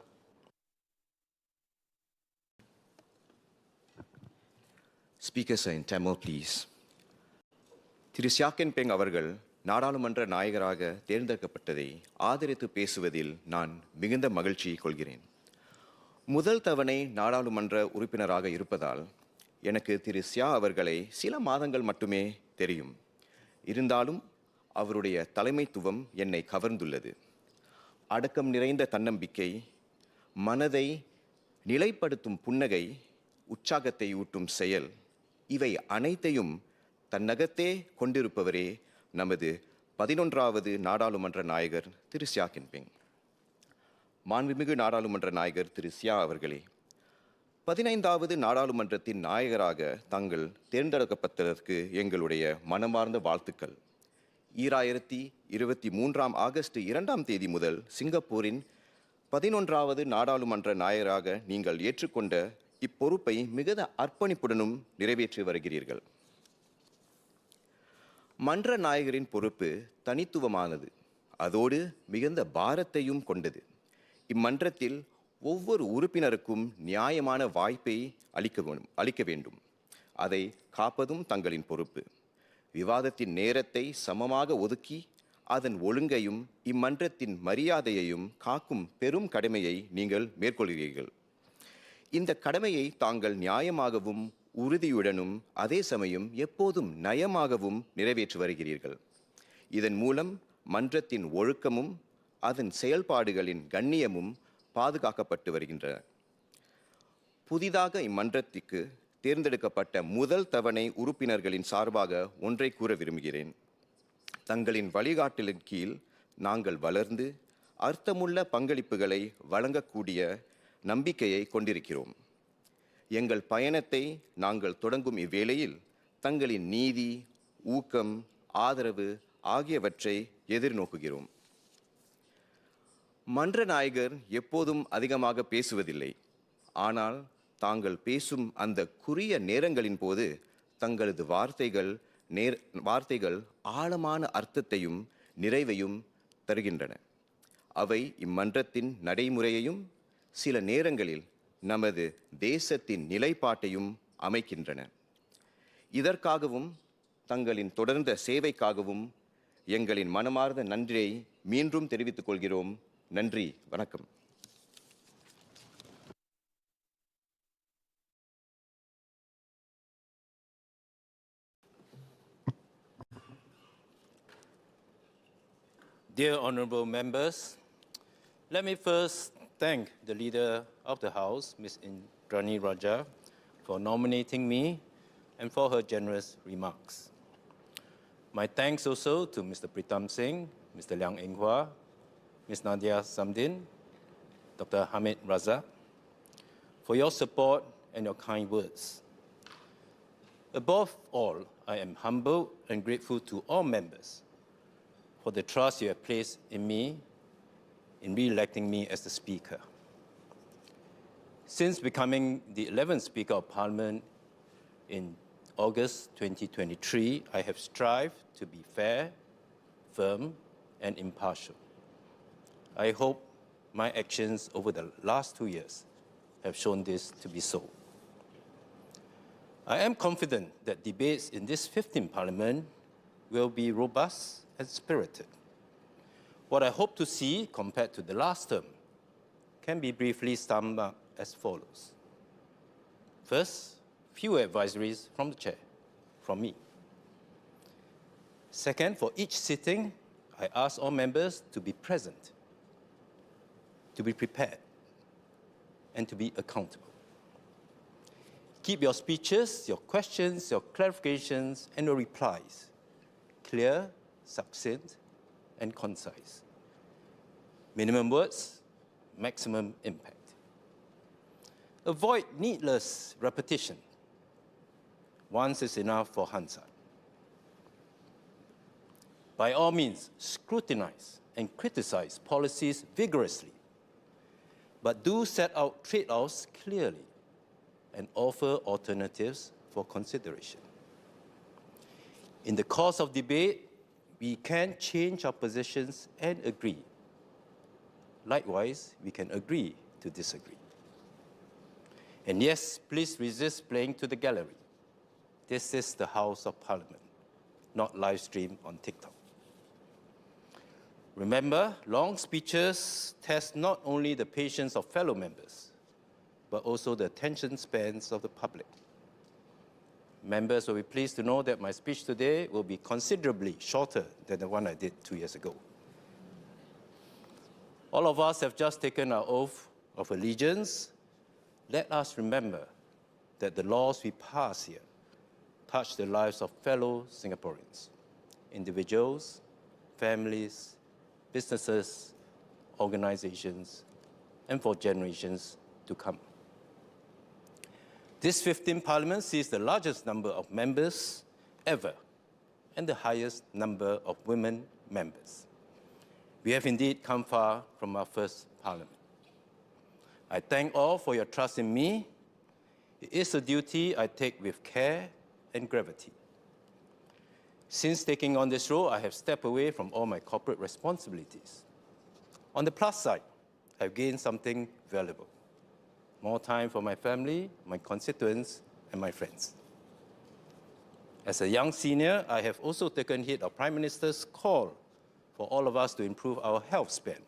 Speaker sir, in Tamil, please. Thiru Seah Kian Peng அவர்கள் நாடாளுமன்ற நாயகராக தேர்ந்தெடுக்கப்பட்டதை ஆதரித்து பேசுவதில் நான் மிகுந்த மகிழ்ச்சி கொள்கிறேன். முதல் தவணை நாடாளுமன்ற உறுப்பினராக இருப்பதால் எனக்கு திரு சியா அவர்களை சில மாதங்கள் மட்டுமே தெரியும். இருந்தாலும் அவருடைய தலைமைத்துவம் என்னை கவர்ந்துள்ளது. அடக்கம் நிறைந்த தன்னம்பிக்கை, மனதை நிலைப்படுத்தும் புன்னகை, உற்சாகத்தை ஊட்டும் செயல், இவை அனைத்தையும் தன்னகத்தே கொண்டிருப்பவரே நமது 11வது நாடாளுமன்ற நாயகர் திரு சியாக்கென் பெங். மாண்புமிகு நாடாளுமன்ற நாயகர் திரு சியா அவர்களே, 15வது நாடாளுமன்றத்தின் நாயகராக தாங்கள் தேர்ந்தெடுக்கப்பட்டதற்கு எங்களுடைய மனமார்ந்த வாழ்த்துக்கள். 2023 ஆகஸ்ட் 2ஆம் தேதி முதல் சிங்கப்பூரின் 11வது நாடாளுமன்ற நாயகராக நீங்கள் ஏற்றுக்கொண்ட இப்பொறுப்பை மிகுந்த அர்ப்பணிப்புடனும் நிறைவேற்றி வருகிறீர்கள். மன்ற நாயகரின் பொறுப்பு தனித்துவமானது, அதோடு மிகுந்த பாரத்தையும் கொண்டது. இம்மன்றத்தில் ஒவ்வொரு உறுப்பினருக்கும் நியாயமான வாய்ப்பை அளிக்க வேண்டும். அதை காப்பதும் தங்களின் பொறுப்பு. விவாதத்தின் நேரத்தை சமமாக ஒதுக்கி அதன் ஒழுங்கையும் இம்மன்றத்தின் மரியாதையையும் காக்கும் பெரும் கடமையை நீங்கள் மேற்கொள்கிறீர்கள். இந்த கடமையை தாங்கள் நியாயமாகவும் உறுதியுடனும் அதே சமயம் எப்போதும் நயமாகவும் நிறைவேற்றி வருகிறீர்கள். இதன் மூலம் மன்றத்தின் ஒழுக்கமும் அதன் செயல்பாடுகளின் கண்ணியமும் பாதுகாக்கப்பட்டு வருகின்றன. புதிதாக இம்மன்றத்திற்கு தேர்ந்தெடுக்கப்பட்ட முதல் தவணை உறுப்பினர்களின் சார்பாக ஒன்றை கூற விரும்புகிறேன். தங்களின் வழிகாட்டலின் கீழ் நாங்கள் வளர்ந்து அர்த்தமுள்ள பங்களிப்புகளை வழங்கக்கூடிய நம்பிக்கையை கொண்டிருக்கிறோம். எங்கள் பயணத்தை நாங்கள் தொடங்கும் இவ்வேளையில் தங்களின் நீதி, ஊக்கம், ஆதரவு ஆகியவற்றை எதிர்நோக்குகிறோம். மன்ற நாயகர் எப்போதும் அதிகமாக பேசுவதில்லை. ஆனால் தாங்கள் பேசும் அந்த குறுகிய நேரங்களின் போது தங்களது வார்த்தைகள் ஆழமான அர்த்தத்தையும் நிறைவையும் தருகின்றன. அவை இம்மன்றத்தின் நடைமுறையையும் சில நேரங்களில் நமது தேசத்தின் நிலைப்பாட்டையும் அமைக்கின்றன. இதற்காகவும் தங்களின் தொடர்ந்த சேவைக்காகவும் எங்களின் மனமார்ந்த நன்றியை மீண்டும் தெரிவித்துக் கொள்கிறோம். நன்றி, வணக்கம். Dear honourable members, let me first thank the leader of the House, Ms. Indrani Raja, for nominating me and for her generous remarks. My thanks also to Mr. Pritam Singh, Mr. Liang Enghua, Ms. Nadia Samdin, Dr. Hamid Raza, for your support and your kind words. Above all, I am humble and grateful to all members for the trust you have placed in me in re-electing me as the Speaker. Since becoming the 11th Speaker of Parliament in August 2023, I have strived to be fair, firm, and impartial. I hope my actions over the last 2 years have shown this to be so. I am confident that debates in this 15th Parliament will be robust and spirited. What I hope to see compared to the last term can be briefly summed up as follows. First, fewer advisories from the chair, from me. Second, for each sitting, I ask all members to be present, to be prepared, and to be accountable. Keep your speeches, your questions, your clarifications, and your replies clear, succinct, and concise. Minimum words, maximum impact. Avoid needless repetition. Once is enough for hindsight. By all means, scrutinize and criticize policies vigorously, but do set out trade-offs clearly and offer alternatives for consideration. In the course of debate, we can change our positions and agree. Likewise, we can agree to disagree. And yes, please resist playing to the gallery. This is the House of Parliament, not live stream on TikTok. Remember, long speeches test not only the patience of fellow members, but also the attention spans of the public. Members will be pleased to know that my speech today will be considerably shorter than the one I did 2 years ago. All of us have just taken our oath of allegiance. Let us remember that the laws we pass here touch the lives of fellow Singaporeans, individuals, families, businesses, organizations, and for generations to come. This 15th Parliament sees the largest number of members ever and the highest number of women members. We have indeed come far from our first Parliament. I thank all for your trust in me. It is a duty I take with care and gravity. Since taking on this role, I have stepped away from all my corporate responsibilities. On the plus side, I've gained something valuable. More time for my family, my constituents, and my friends. As a young senior, I have also taken heed of Prime Minister's call for all of us to improve our health span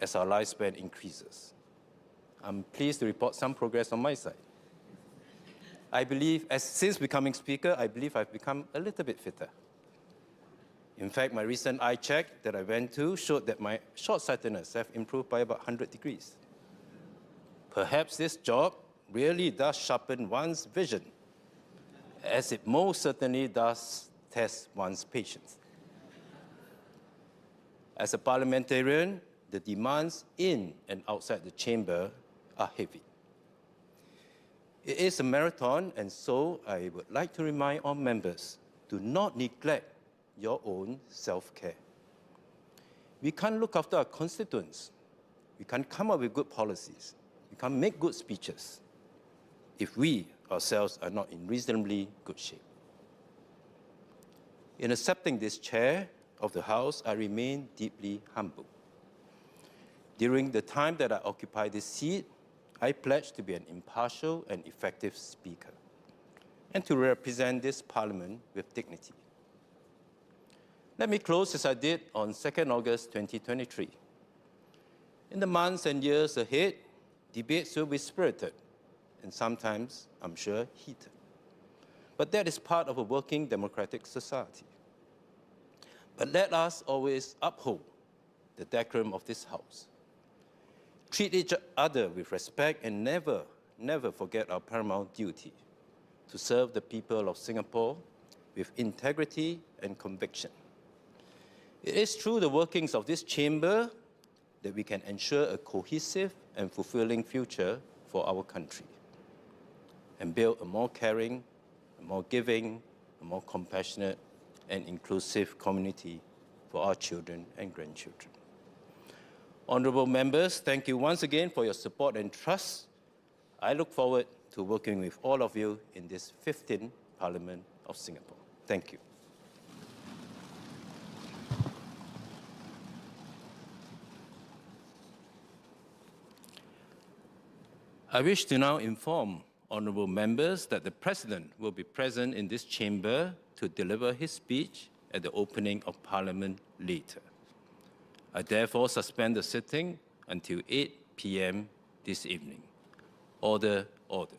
as our lifespan increases. I'm pleased to report some progress on my side. I believe, since becoming Speaker, I believe I've become a little bit fitter. In fact, my recent eye check that I went to showed that my short-sightedness have improved by about 100 degrees. Perhaps this job really does sharpen one's vision, as it most certainly does test one's patience. As a parliamentarian, the demands in and outside the chamber are heavy. It is a marathon, and so I would like to remind all members, do not neglect your own self-care. We can't look after our constituents. We can't come up with good policies. We can't make good speeches if we ourselves are not in reasonably good shape. In accepting this chair of the House, I remain deeply humbled. During the time that I occupy this seat, I pledge to be an impartial and effective speaker and to represent this Parliament with dignity. Let me close as I did on 2nd August 2023. In the months and years ahead, debates will be spirited and sometimes, I'm sure, heated. But that is part of a working democratic society. But let us always uphold the decorum of this House. Treat each other with respect and never, never forget our paramount duty to serve the people of Singapore with integrity and conviction. It is through the workings of this chamber that we can ensure a cohesive and fulfilling future for our country and build a more caring, a more giving, a more compassionate and inclusive community for our children and grandchildren. Honourable members, thank you once again for your support and trust. I look forward to working with all of you in this 15th Parliament of Singapore. Thank you. I wish to now inform honourable members that the President will be present in this chamber to deliver his speech at the opening of Parliament later. I therefore suspend the sitting until 8 p.m. this evening. Order, order.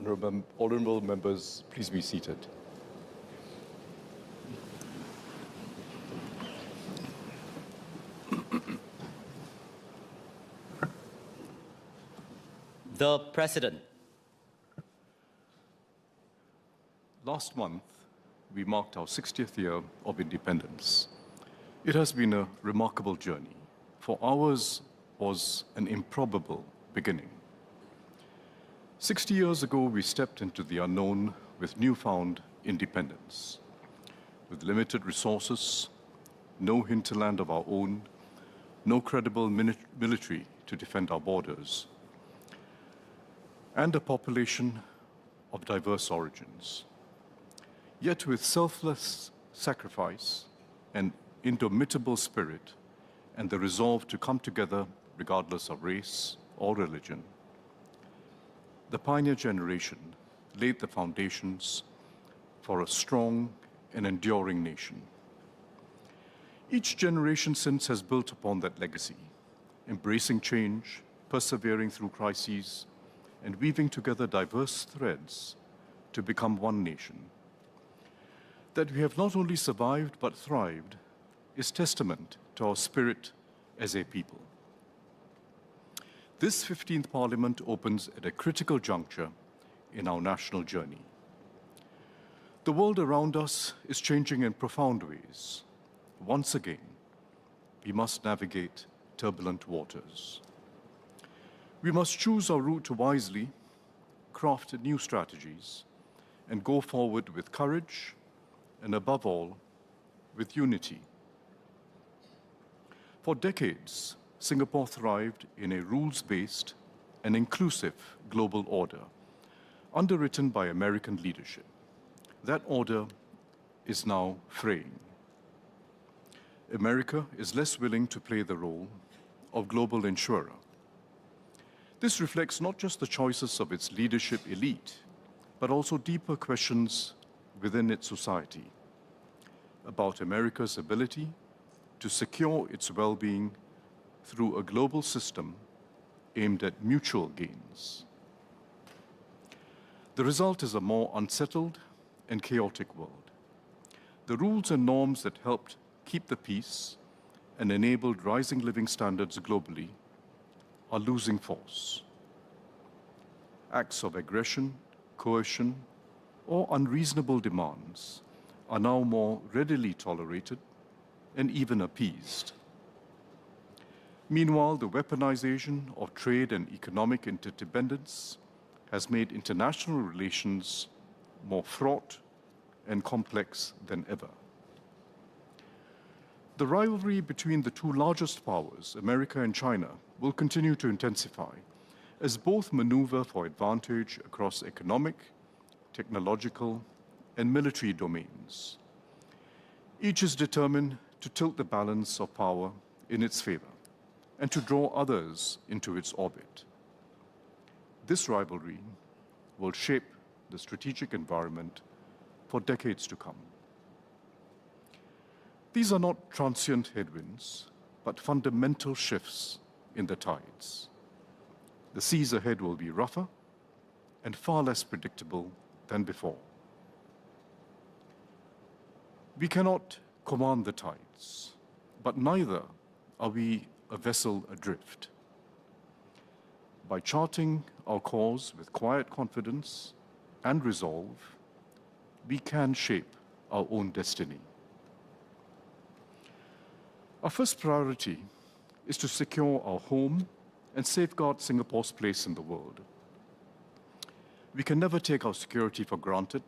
Honourable members, please be seated. The President. Last month, we marked our 60th year of independence. It has been a remarkable journey, for ours was an improbable beginning. 60 years ago, we stepped into the unknown with newfound independence. With limited resources, no hinterland of our own, no credible military to defend our borders, and a population of diverse origins. Yet with selfless sacrifice and indomitable spirit and the resolve to come together regardless of race or religion, the pioneer generation laid the foundations for a strong and enduring nation. Each generation since has built upon that legacy, embracing change, persevering through crises, and weaving together diverse threads to become one nation. That we have not only survived but thrived is testament to our spirit as a people. This 15th Parliament opens at a critical juncture in our national journey. The world around us is changing in profound ways. Once again, we must navigate turbulent waters. We must choose our route wisely, craft new strategies, and go forward with courage, and above all, with unity. For decades, Singapore thrived in a rules-based and inclusive global order, underwritten by American leadership. That order is now fraying. America is less willing to play the role of global insurer. This reflects not just the choices of its leadership elite, but also deeper questions within its society about America's ability to secure its well-being through a global system aimed at mutual gains. The result is a more unsettled and chaotic world. The rules and norms that helped keep the peace and enabled rising living standards globally are losing force. Acts of aggression, coercion, or unreasonable demands are now more readily tolerated and even appeased. Meanwhile, the weaponization of trade and economic interdependence has made international relations more fraught and complex than ever. The rivalry between the two largest powers, America and China, will continue to intensify as both maneuver for advantage across economic, technological, and military domains. Each is determined to tilt the balance of power in its favor and to draw others into its orbit. This rivalry will shape the strategic environment for decades to come. These are not transient headwinds, but fundamental shifts in the tides. The seas ahead will be rougher and far less predictable than before. We cannot command the tides, but neither are we a vessel adrift. By charting our course with quiet confidence and resolve, we can shape our own destiny. Our first priority is to secure our home and safeguard Singapore's place in the world. We can never take our security for granted,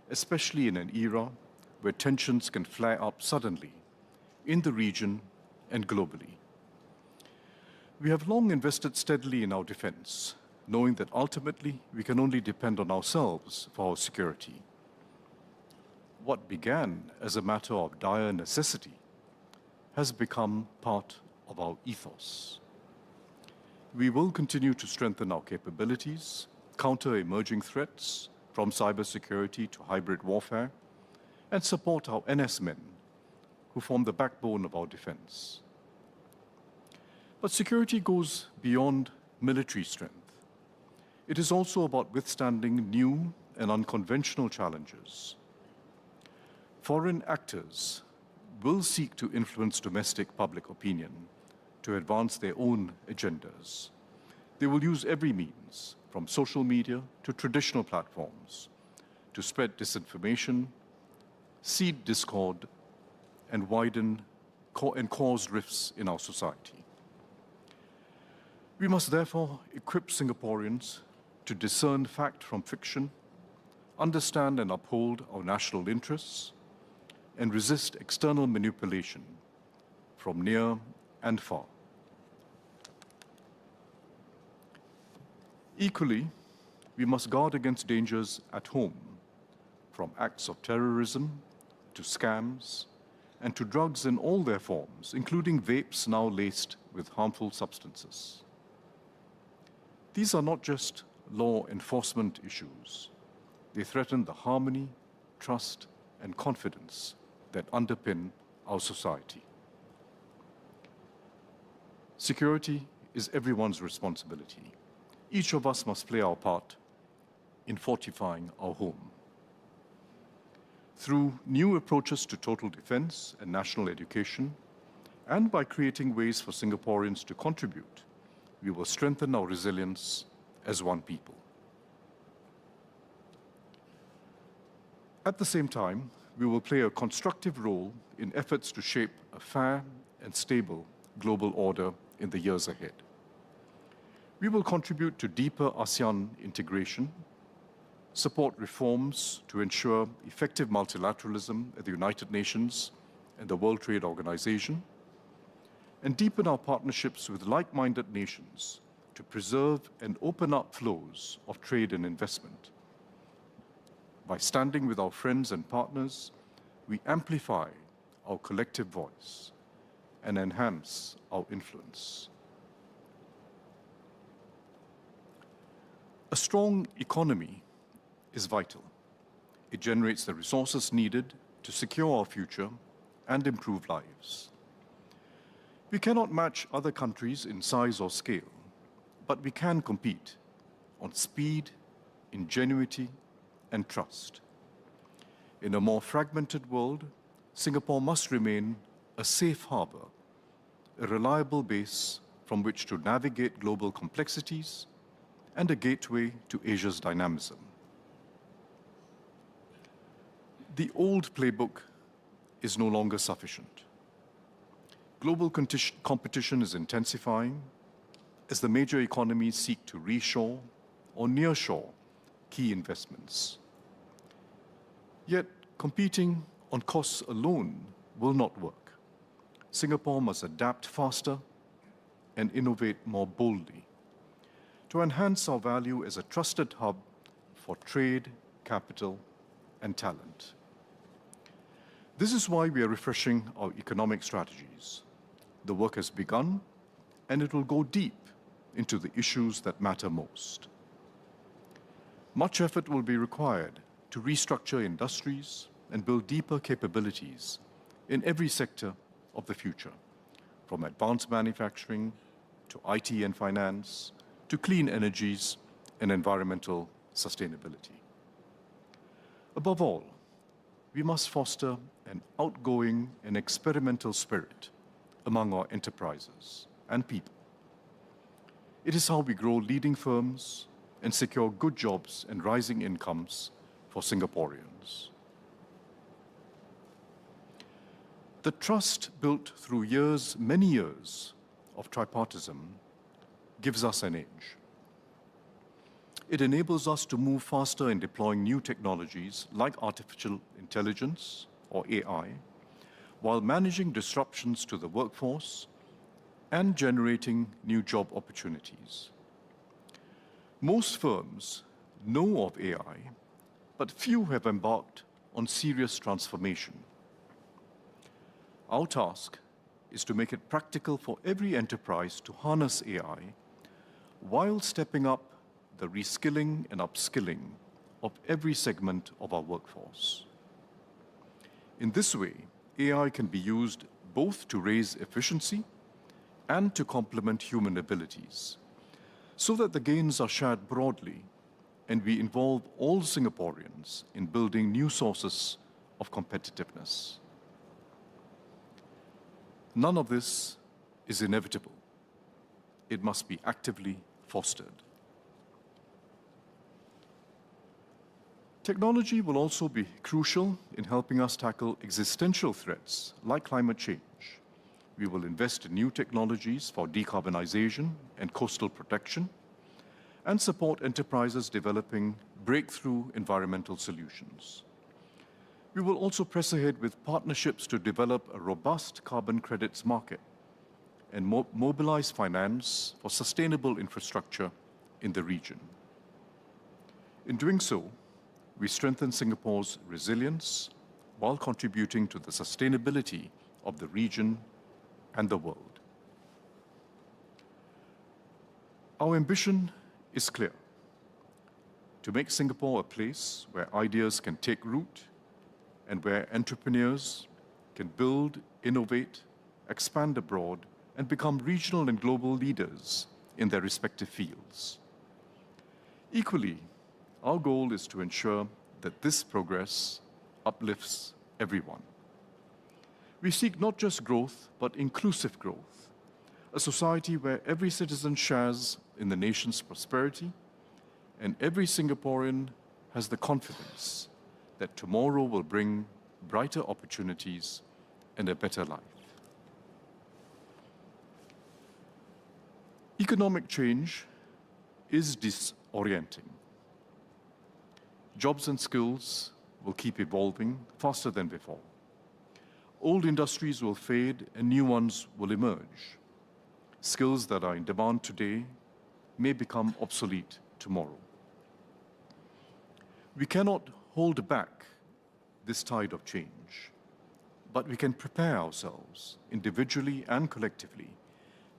especially in an era where tensions can flare up suddenly in the region and globally. We have long invested steadily in our defense, knowing that ultimately we can only depend on ourselves for our security. What began as a matter of dire necessity has become part of our ethos. We will continue to strengthen our capabilities, counter emerging threats, from cybersecurity to hybrid warfare, and support our NS men, who form the backbone of our defense. But security goes beyond military strength. It is also about withstanding new and unconventional challenges. Foreign actors will seek to influence domestic public opinion to advance their own agendas. They will use every means, from social media to traditional platforms, to spread disinformation, seed discord, and cause rifts in our society. We must therefore equip Singaporeans to discern fact from fiction, understand and uphold our national interests, and resist external manipulation from near and far. Equally, we must guard against dangers at home, from acts of terrorism to scams and to drugs in all their forms, including vapes now laced with harmful substances. These are not just law enforcement issues. They threaten the harmony, trust, and confidence that underpin our society. Security is everyone's responsibility. Each of us must play our part in fortifying our home. Through new approaches to total defense and national education, and by creating ways for Singaporeans to contribute, we will strengthen our resilience as one people. At the same time, we will play a constructive role in efforts to shape a fair and stable global order in the years ahead. We will contribute to deeper ASEAN integration, support reforms to ensure effective multilateralism at the United Nations and the World Trade Organization, and deepen our partnerships with like-minded nations to preserve and open up flows of trade and investment. By standing with our friends and partners, we amplify our collective voice and enhance our influence. A strong economy is vital. It generates the resources needed to secure our future and improve lives. We cannot match other countries in size or scale, but we can compete on speed, ingenuity, and trust. In a more fragmented world, Singapore must remain a safe harbor, a reliable base from which to navigate global complexities, and a gateway to Asia's dynamism. The old playbook is no longer sufficient. Global competition is intensifying as the major economies seek to reshore or nearshore key investments. Yet, competing on costs alone will not work. Singapore must adapt faster and innovate more boldly to enhance our value as a trusted hub for trade, capital, and talent. This is why we are refreshing our economic strategies. The work has begun, and it will go deep into the issues that matter most. Much effort will be required to restructure industries and build deeper capabilities in every sector of the future, from advanced manufacturing to IT and finance, to clean energies and environmental sustainability. Above all, we must foster an outgoing and experimental spirit among our enterprises and people. It is how we grow leading firms and secure good jobs and rising incomes for Singaporeans. The trust built through many years of tripartism gives us an edge. It enables us to move faster in deploying new technologies like artificial intelligence or AI, while managing disruptions to the workforce and generating new job opportunities. Most firms know of AI, but few have embarked on serious transformation. Our task is to make it practical for every enterprise to harness AI while stepping up the reskilling and upskilling of every segment of our workforce. In this way, AI can be used both to raise efficiency and to complement human abilities, so that the gains are shared broadly and we involve all Singaporeans in building new sources of competitiveness. None of this is inevitable. It must be actively fostered. Technology will also be crucial in helping us tackle existential threats like climate change. We will invest in new technologies for decarbonization and coastal protection and support enterprises developing breakthrough environmental solutions. We will also press ahead with partnerships to develop a robust carbon credits market and mobilize finance for sustainable infrastructure in the region. In doing so, we strengthen Singapore's resilience while contributing to the sustainability of the region and the world. Our ambition is clear: to make Singapore a place where ideas can take root and where entrepreneurs can build, innovate, expand abroad, and become regional and global leaders in their respective fields. Equally, our goal is to ensure that this progress uplifts everyone. We seek not just growth, but inclusive growth, a society where every citizen shares in the nation's prosperity and every Singaporean has the confidence that tomorrow will bring brighter opportunities and a better life. Economic change is disorienting. Jobs and skills will keep evolving faster than before. Old industries will fade and new ones will emerge. Skills that are in demand today may become obsolete tomorrow. We cannot hold back this tide of change, but we can prepare ourselves individually and collectively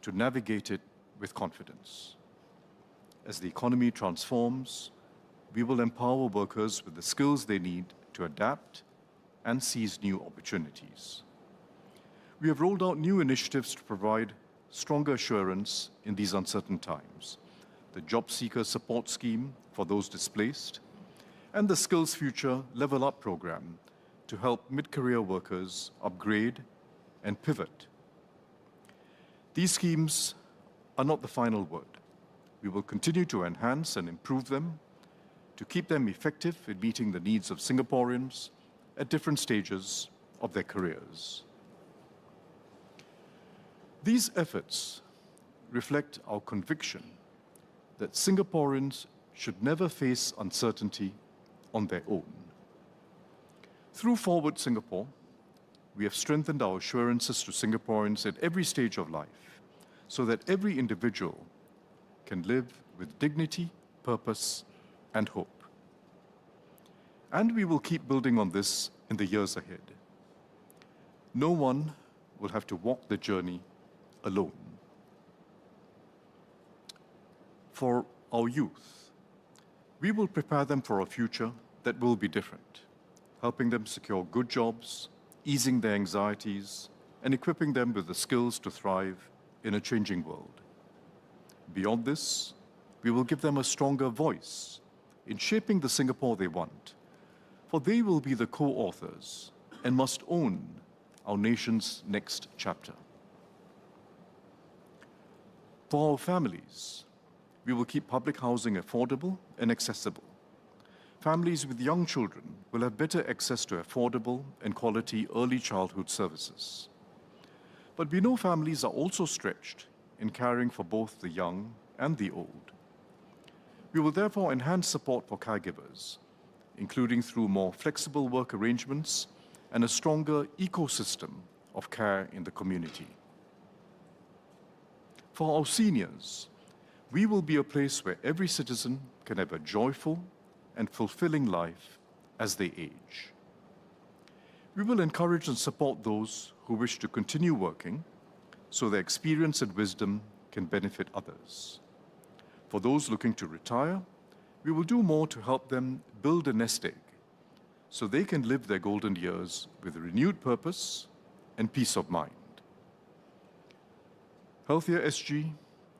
to navigate it with confidence. As the economy transforms, we will empower workers with the skills they need to adapt and seize new opportunities. We have rolled out new initiatives to provide stronger assurance in these uncertain times: the Job Seeker Support Scheme for those displaced, and the Skills Future Level Up program to help mid-career workers upgrade and pivot. These schemes are not the final word. We will continue to enhance and improve them to keep them effective in meeting the needs of Singaporeans at different stages of their careers. These efforts reflect our conviction that Singaporeans should never face uncertainty on their own. Through Forward Singapore, we have strengthened our assurances to Singaporeans at every stage of life so that every individual can live with dignity, purpose, and hope. And we will keep building on this in the years ahead. No one will have to walk the journey alone. For our youth, we will prepare them for a future that will be different, helping them secure good jobs, easing their anxieties, and equipping them with the skills to thrive in a changing world. Beyond this, we will give them a stronger voice in shaping the Singapore they want, for they will be the co-authors and must own our nation's next chapter. For our families, we will keep public housing affordable and accessible. Families with young children will have better access to affordable and quality early childhood services. But we know families are also stretched in caring for both the young and the old. We will therefore enhance support for caregivers, including through more flexible work arrangements and a stronger ecosystem of care in the community. For our seniors, we will be a place where every citizen can have a joyful and fulfilling life as they age. We will encourage and support those who wish to continue working so their experience and wisdom can benefit others. For those looking to retire, we will do more to help them build a nest egg so they can live their golden years with renewed purpose and peace of mind. Healthier SG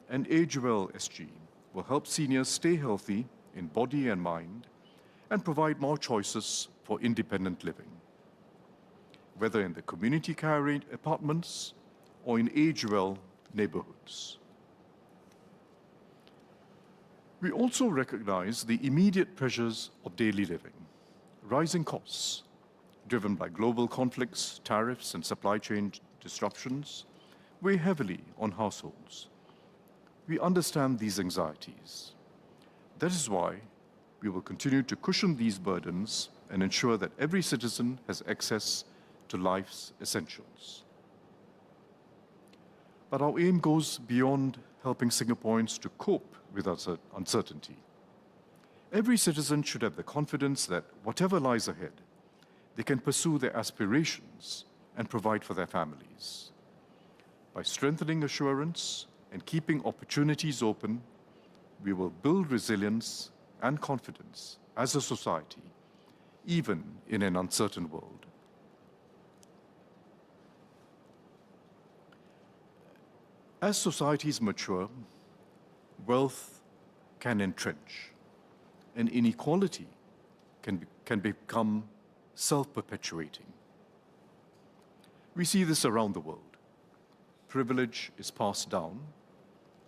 and Age Well SG will help seniors stay healthy in body and mind and provide more choices for independent living, whether in the community care apartments or in age-well neighborhoods. We also recognize the immediate pressures of daily living. Rising costs, driven by global conflicts, tariffs, and supply chain disruptions, weigh heavily on households. We understand these anxieties. That is why we will continue to cushion these burdens and ensure that every citizen has access to life's essentials. But our aim goes beyond helping Singaporeans to cope with uncertainty. Every citizen should have the confidence that whatever lies ahead, they can pursue their aspirations and provide for their families. By strengthening assurance and keeping opportunities open, we will build resilience and confidence as a society, even in an uncertain world. As societies mature, wealth can entrench, and inequality can become self-perpetuating. We see this around the world. Privilege is passed down,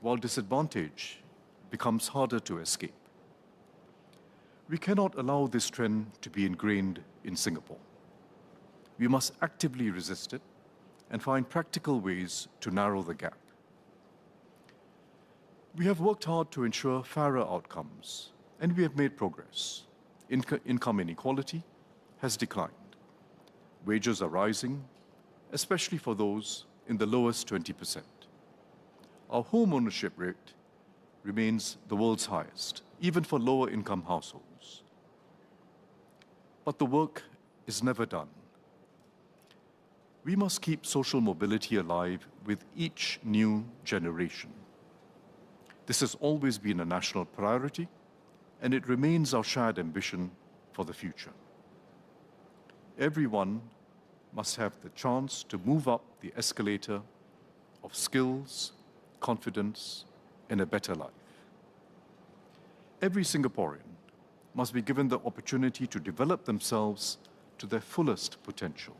while disadvantage becomes harder to escape. We cannot allow this trend to be ingrained in Singapore. We must actively resist it and find practical ways to narrow the gap. We have worked hard to ensure fairer outcomes, and we have made progress. Income inequality has declined. Wages are rising, especially for those in the lowest 20%. Our home ownership rate remains the world's highest, even for lower income households. But the work is never done. We must keep social mobility alive with each new generation. This has always been a national priority, and it remains our shared ambition for the future. Everyone must have the chance to move up the escalator of skills, confidence, and a better life. Every Singaporean must be given the opportunity to develop themselves to their fullest potential.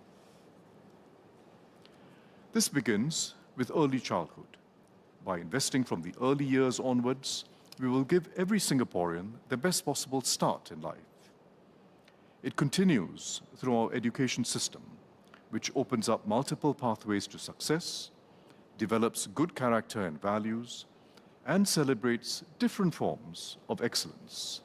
This begins with early childhood. By investing from the early years onwards, we will give every Singaporean the best possible start in life. It continues through our education system, which opens up multiple pathways to success, develops good character and values, and celebrates different forms of excellence.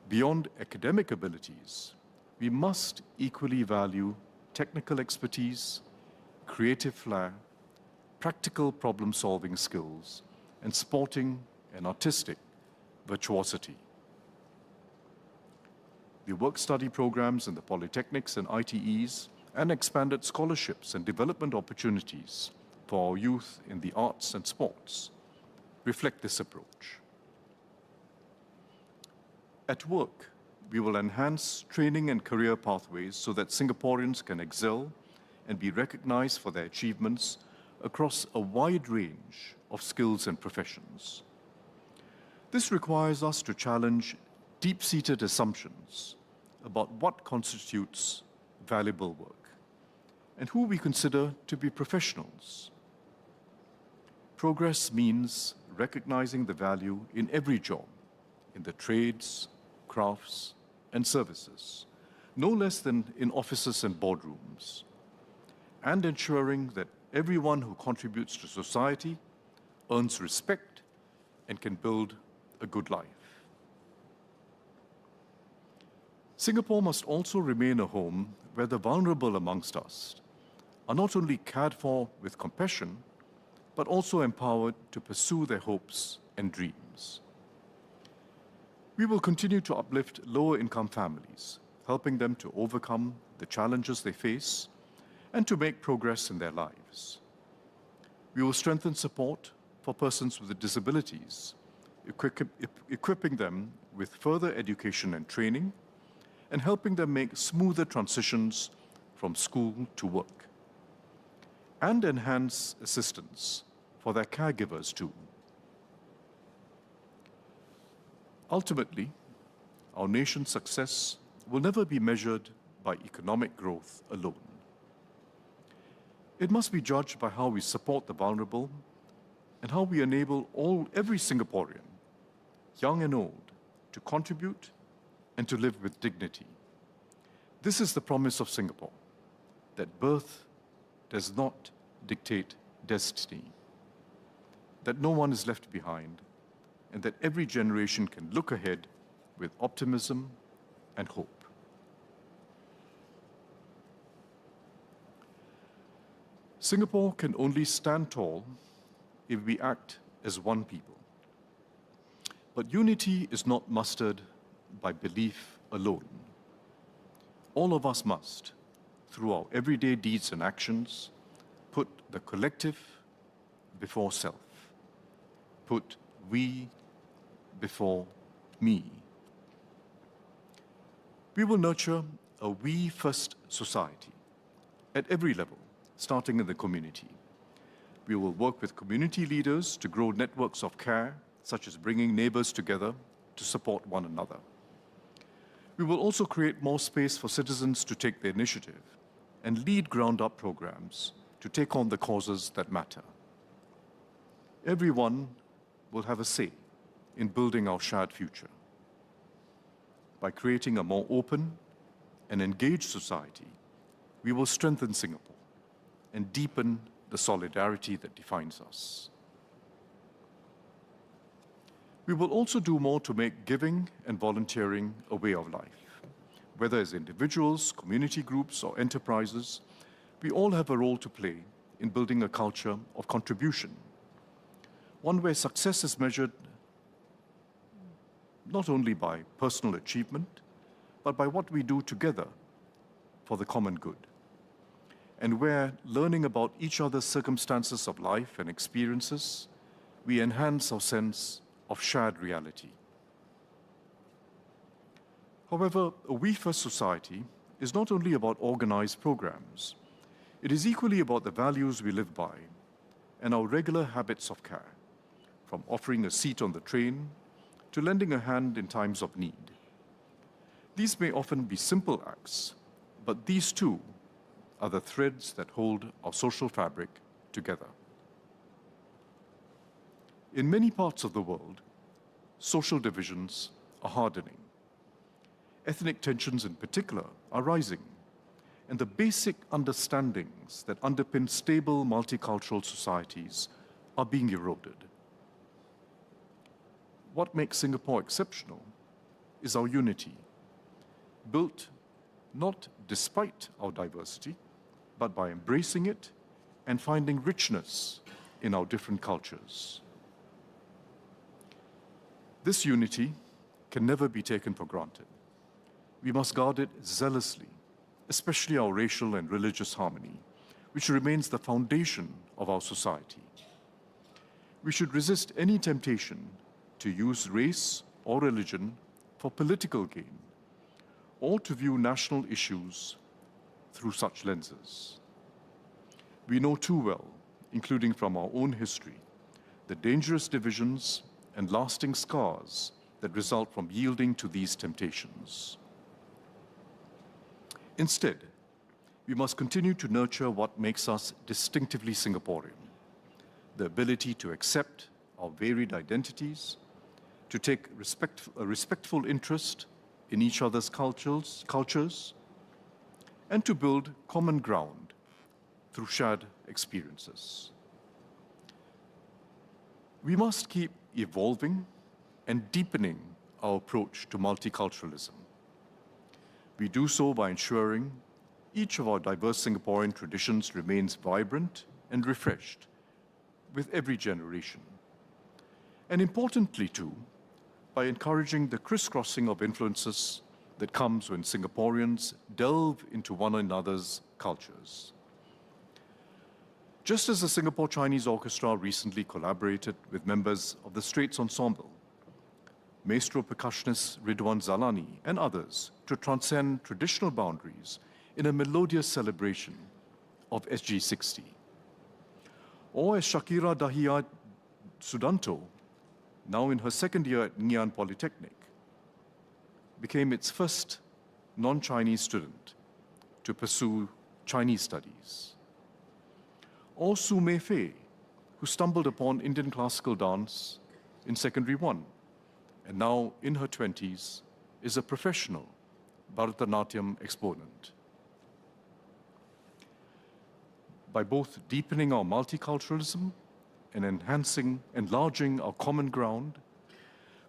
Beyond academic abilities, we must equally value technical expertise, creative flair, practical problem-solving skills, and sporting and artistic virtuosity. The work-study programs in the polytechnics and ITEs and expanded scholarships and development opportunities for our youth in the arts and sports reflect this approach. At work, we will enhance training and career pathways so that Singaporeans can excel and be recognized for their achievements across a wide range of skills and professions. This requires us to challenge deep-seated assumptions about what constitutes valuable work and who we consider to be professionals. Progress means recognizing the value in every job, in the trades, crafts, and services, no less than in offices and boardrooms, and ensuring that everyone who contributes to society earns respect and can build a good life. Singapore must also remain a home where the vulnerable amongst us are not only cared for with compassion, but also empowered to pursue their hopes and dreams. We will continue to uplift lower-income families, helping them to overcome the challenges they face and to make progress in their lives. We will strengthen support for persons with disabilities, equipping them with further education and training, and helping them make smoother transitions from school to work, and enhance assistance for their caregivers too. Ultimately, our nation's success will never be measured by economic growth alone. It must be judged by how we support the vulnerable and how we enable every Singaporean, young and old, to contribute and to live with dignity. This is the promise of Singapore, that birth does not dictate destiny, that no one is left behind, and that every generation can look ahead with optimism and hope. Singapore can only stand tall if we act as one people. But unity is not mustered by belief alone. All of us must, through our everyday deeds and actions, put the collective before self, put we before me. We will nurture a we-first society at every level, starting in the community. We will work with community leaders to grow networks of care, such as bringing neighbors together to support one another. We will also create more space for citizens to take the initiative and lead ground-up programs to take on the causes that matter. Everyone will have a say in building our shared future. By creating a more open and engaged society, we will strengthen Singapore and deepen the solidarity that defines us. We will also do more to make giving and volunteering a way of life. Whether as individuals, community groups, or enterprises, we all have a role to play in building a culture of contribution, one where success is measured not only by personal achievement, but by what we do together for the common good, and where, learning about each other's circumstances of life and experiences, we enhance our sense of shared reality. However, a we-first society is not only about organized programs. It is equally about the values we live by and our regular habits of care, from offering a seat on the train to lending a hand in times of need. These may often be simple acts, but these too are the threads that hold our social fabric together. In many parts of the world, social divisions are hardening. Ethnic tensions in particular are rising, and the basic understandings that underpin stable multicultural societies are being eroded. What makes Singapore exceptional is our unity, built not despite our diversity, but by embracing it and finding richness in our different cultures. This unity can never be taken for granted. We must guard it zealously, especially our racial and religious harmony, which remains the foundation of our society. We should resist any temptation to use race or religion for political gain, or to view national issues through such lenses. We know too well, including from our own history, the dangerous divisions and lasting scars that result from yielding to these temptations. Instead, we must continue to nurture what makes us distinctively Singaporean, the ability to accept our varied identities, to take a respectful interest in each other's cultures, and to build common ground through shared experiences. We must keep evolving and deepening our approach to multiculturalism. We do so by ensuring each of our diverse Singaporean traditions remains vibrant and refreshed with every generation. And importantly too, by encouraging the crisscrossing of influences that comes when Singaporeans delve into one another's cultures. Just as the Singapore Chinese Orchestra recently collaborated with members of the Straits Ensemble, maestro percussionist Ridwan Zalani and others to transcend traditional boundaries in a melodious celebration of SG60. Or as Shakira Dahia Sudanto, now in her second year at Ngee Ann Polytechnic, became its first non-Chinese student to pursue Chinese studies. Or Su Mei Fei, who stumbled upon Indian classical dance in Secondary 1, and now in her 20s is a professional Bharatanatyam exponent. By both deepening our multiculturalism and enlarging our common ground,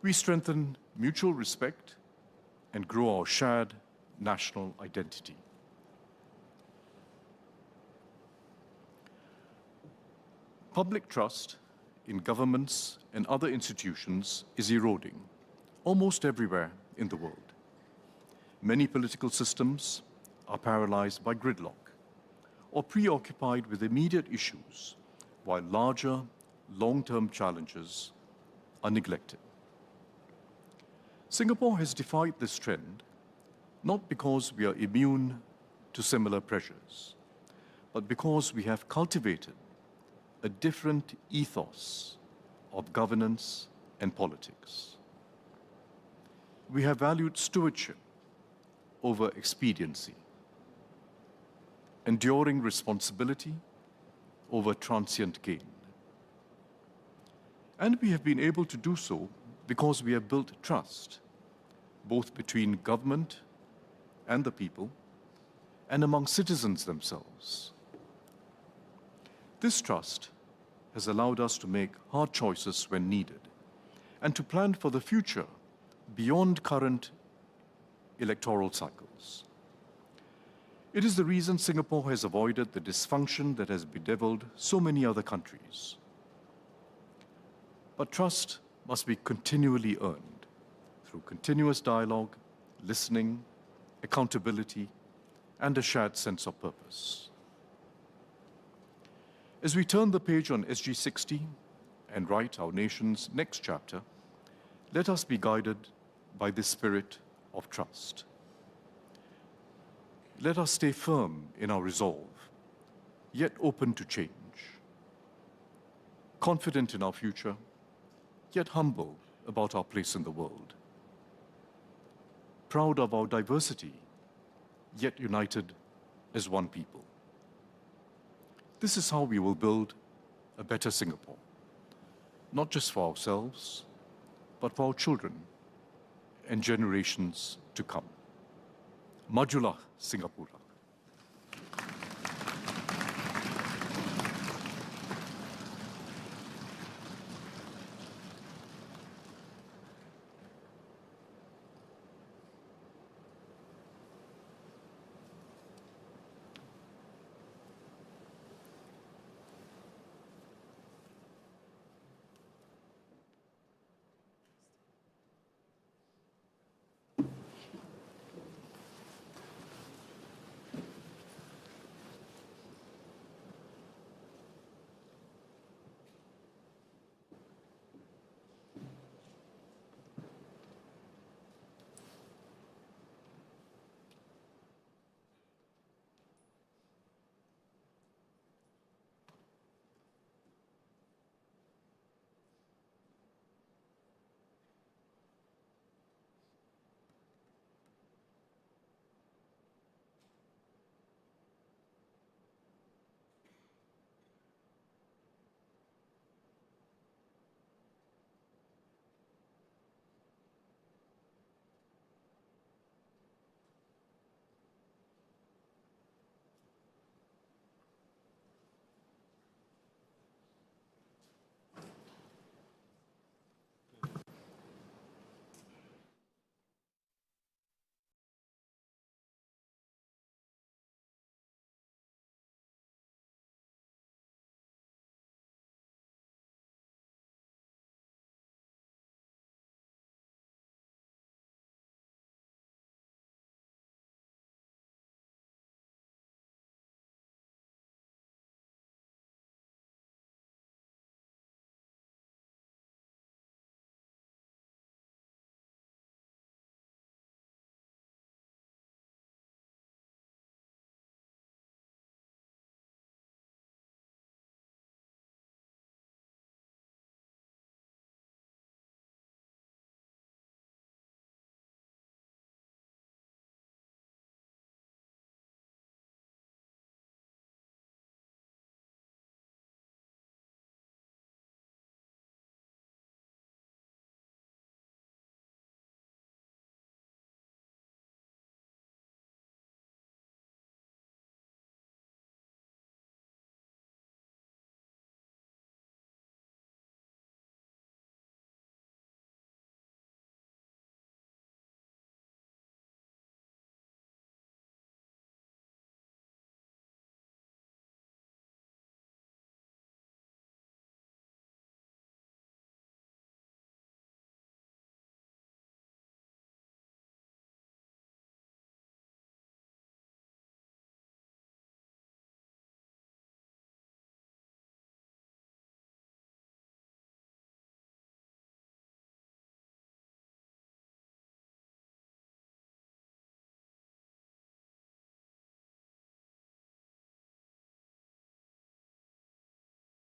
we strengthen mutual respect and grow our shared national identity. Public trust in governments and other institutions is eroding almost everywhere in the world. Many political systems are paralyzed by gridlock or preoccupied with immediate issues, while larger, long-term challenges are neglected. Singapore has defied this trend not because we are immune to similar pressures, but because we have cultivated a different ethos of governance and politics. We have valued stewardship over expediency, enduring responsibility over transient gain. And we have been able to do so because we have built trust, both between government and the people, and among citizens themselves. This trust has allowed us to make hard choices when needed, and to plan for the future beyond current electoral cycles. It is the reason Singapore has avoided the dysfunction that has bedeviled so many other countries. But trust must be continually earned through continuous dialogue, listening, accountability, and a shared sense of purpose. As we turn the page on SG60 and write our nation's next chapter, let us be guided by this spirit of trust. Let us stay firm in our resolve, yet open to change. Confident in our future, yet humble about our place in the world. Proud of our diversity, yet united as one people. This is how we will build a better Singapore, not just for ourselves, but for our children and generations to come. Majulah Singapura.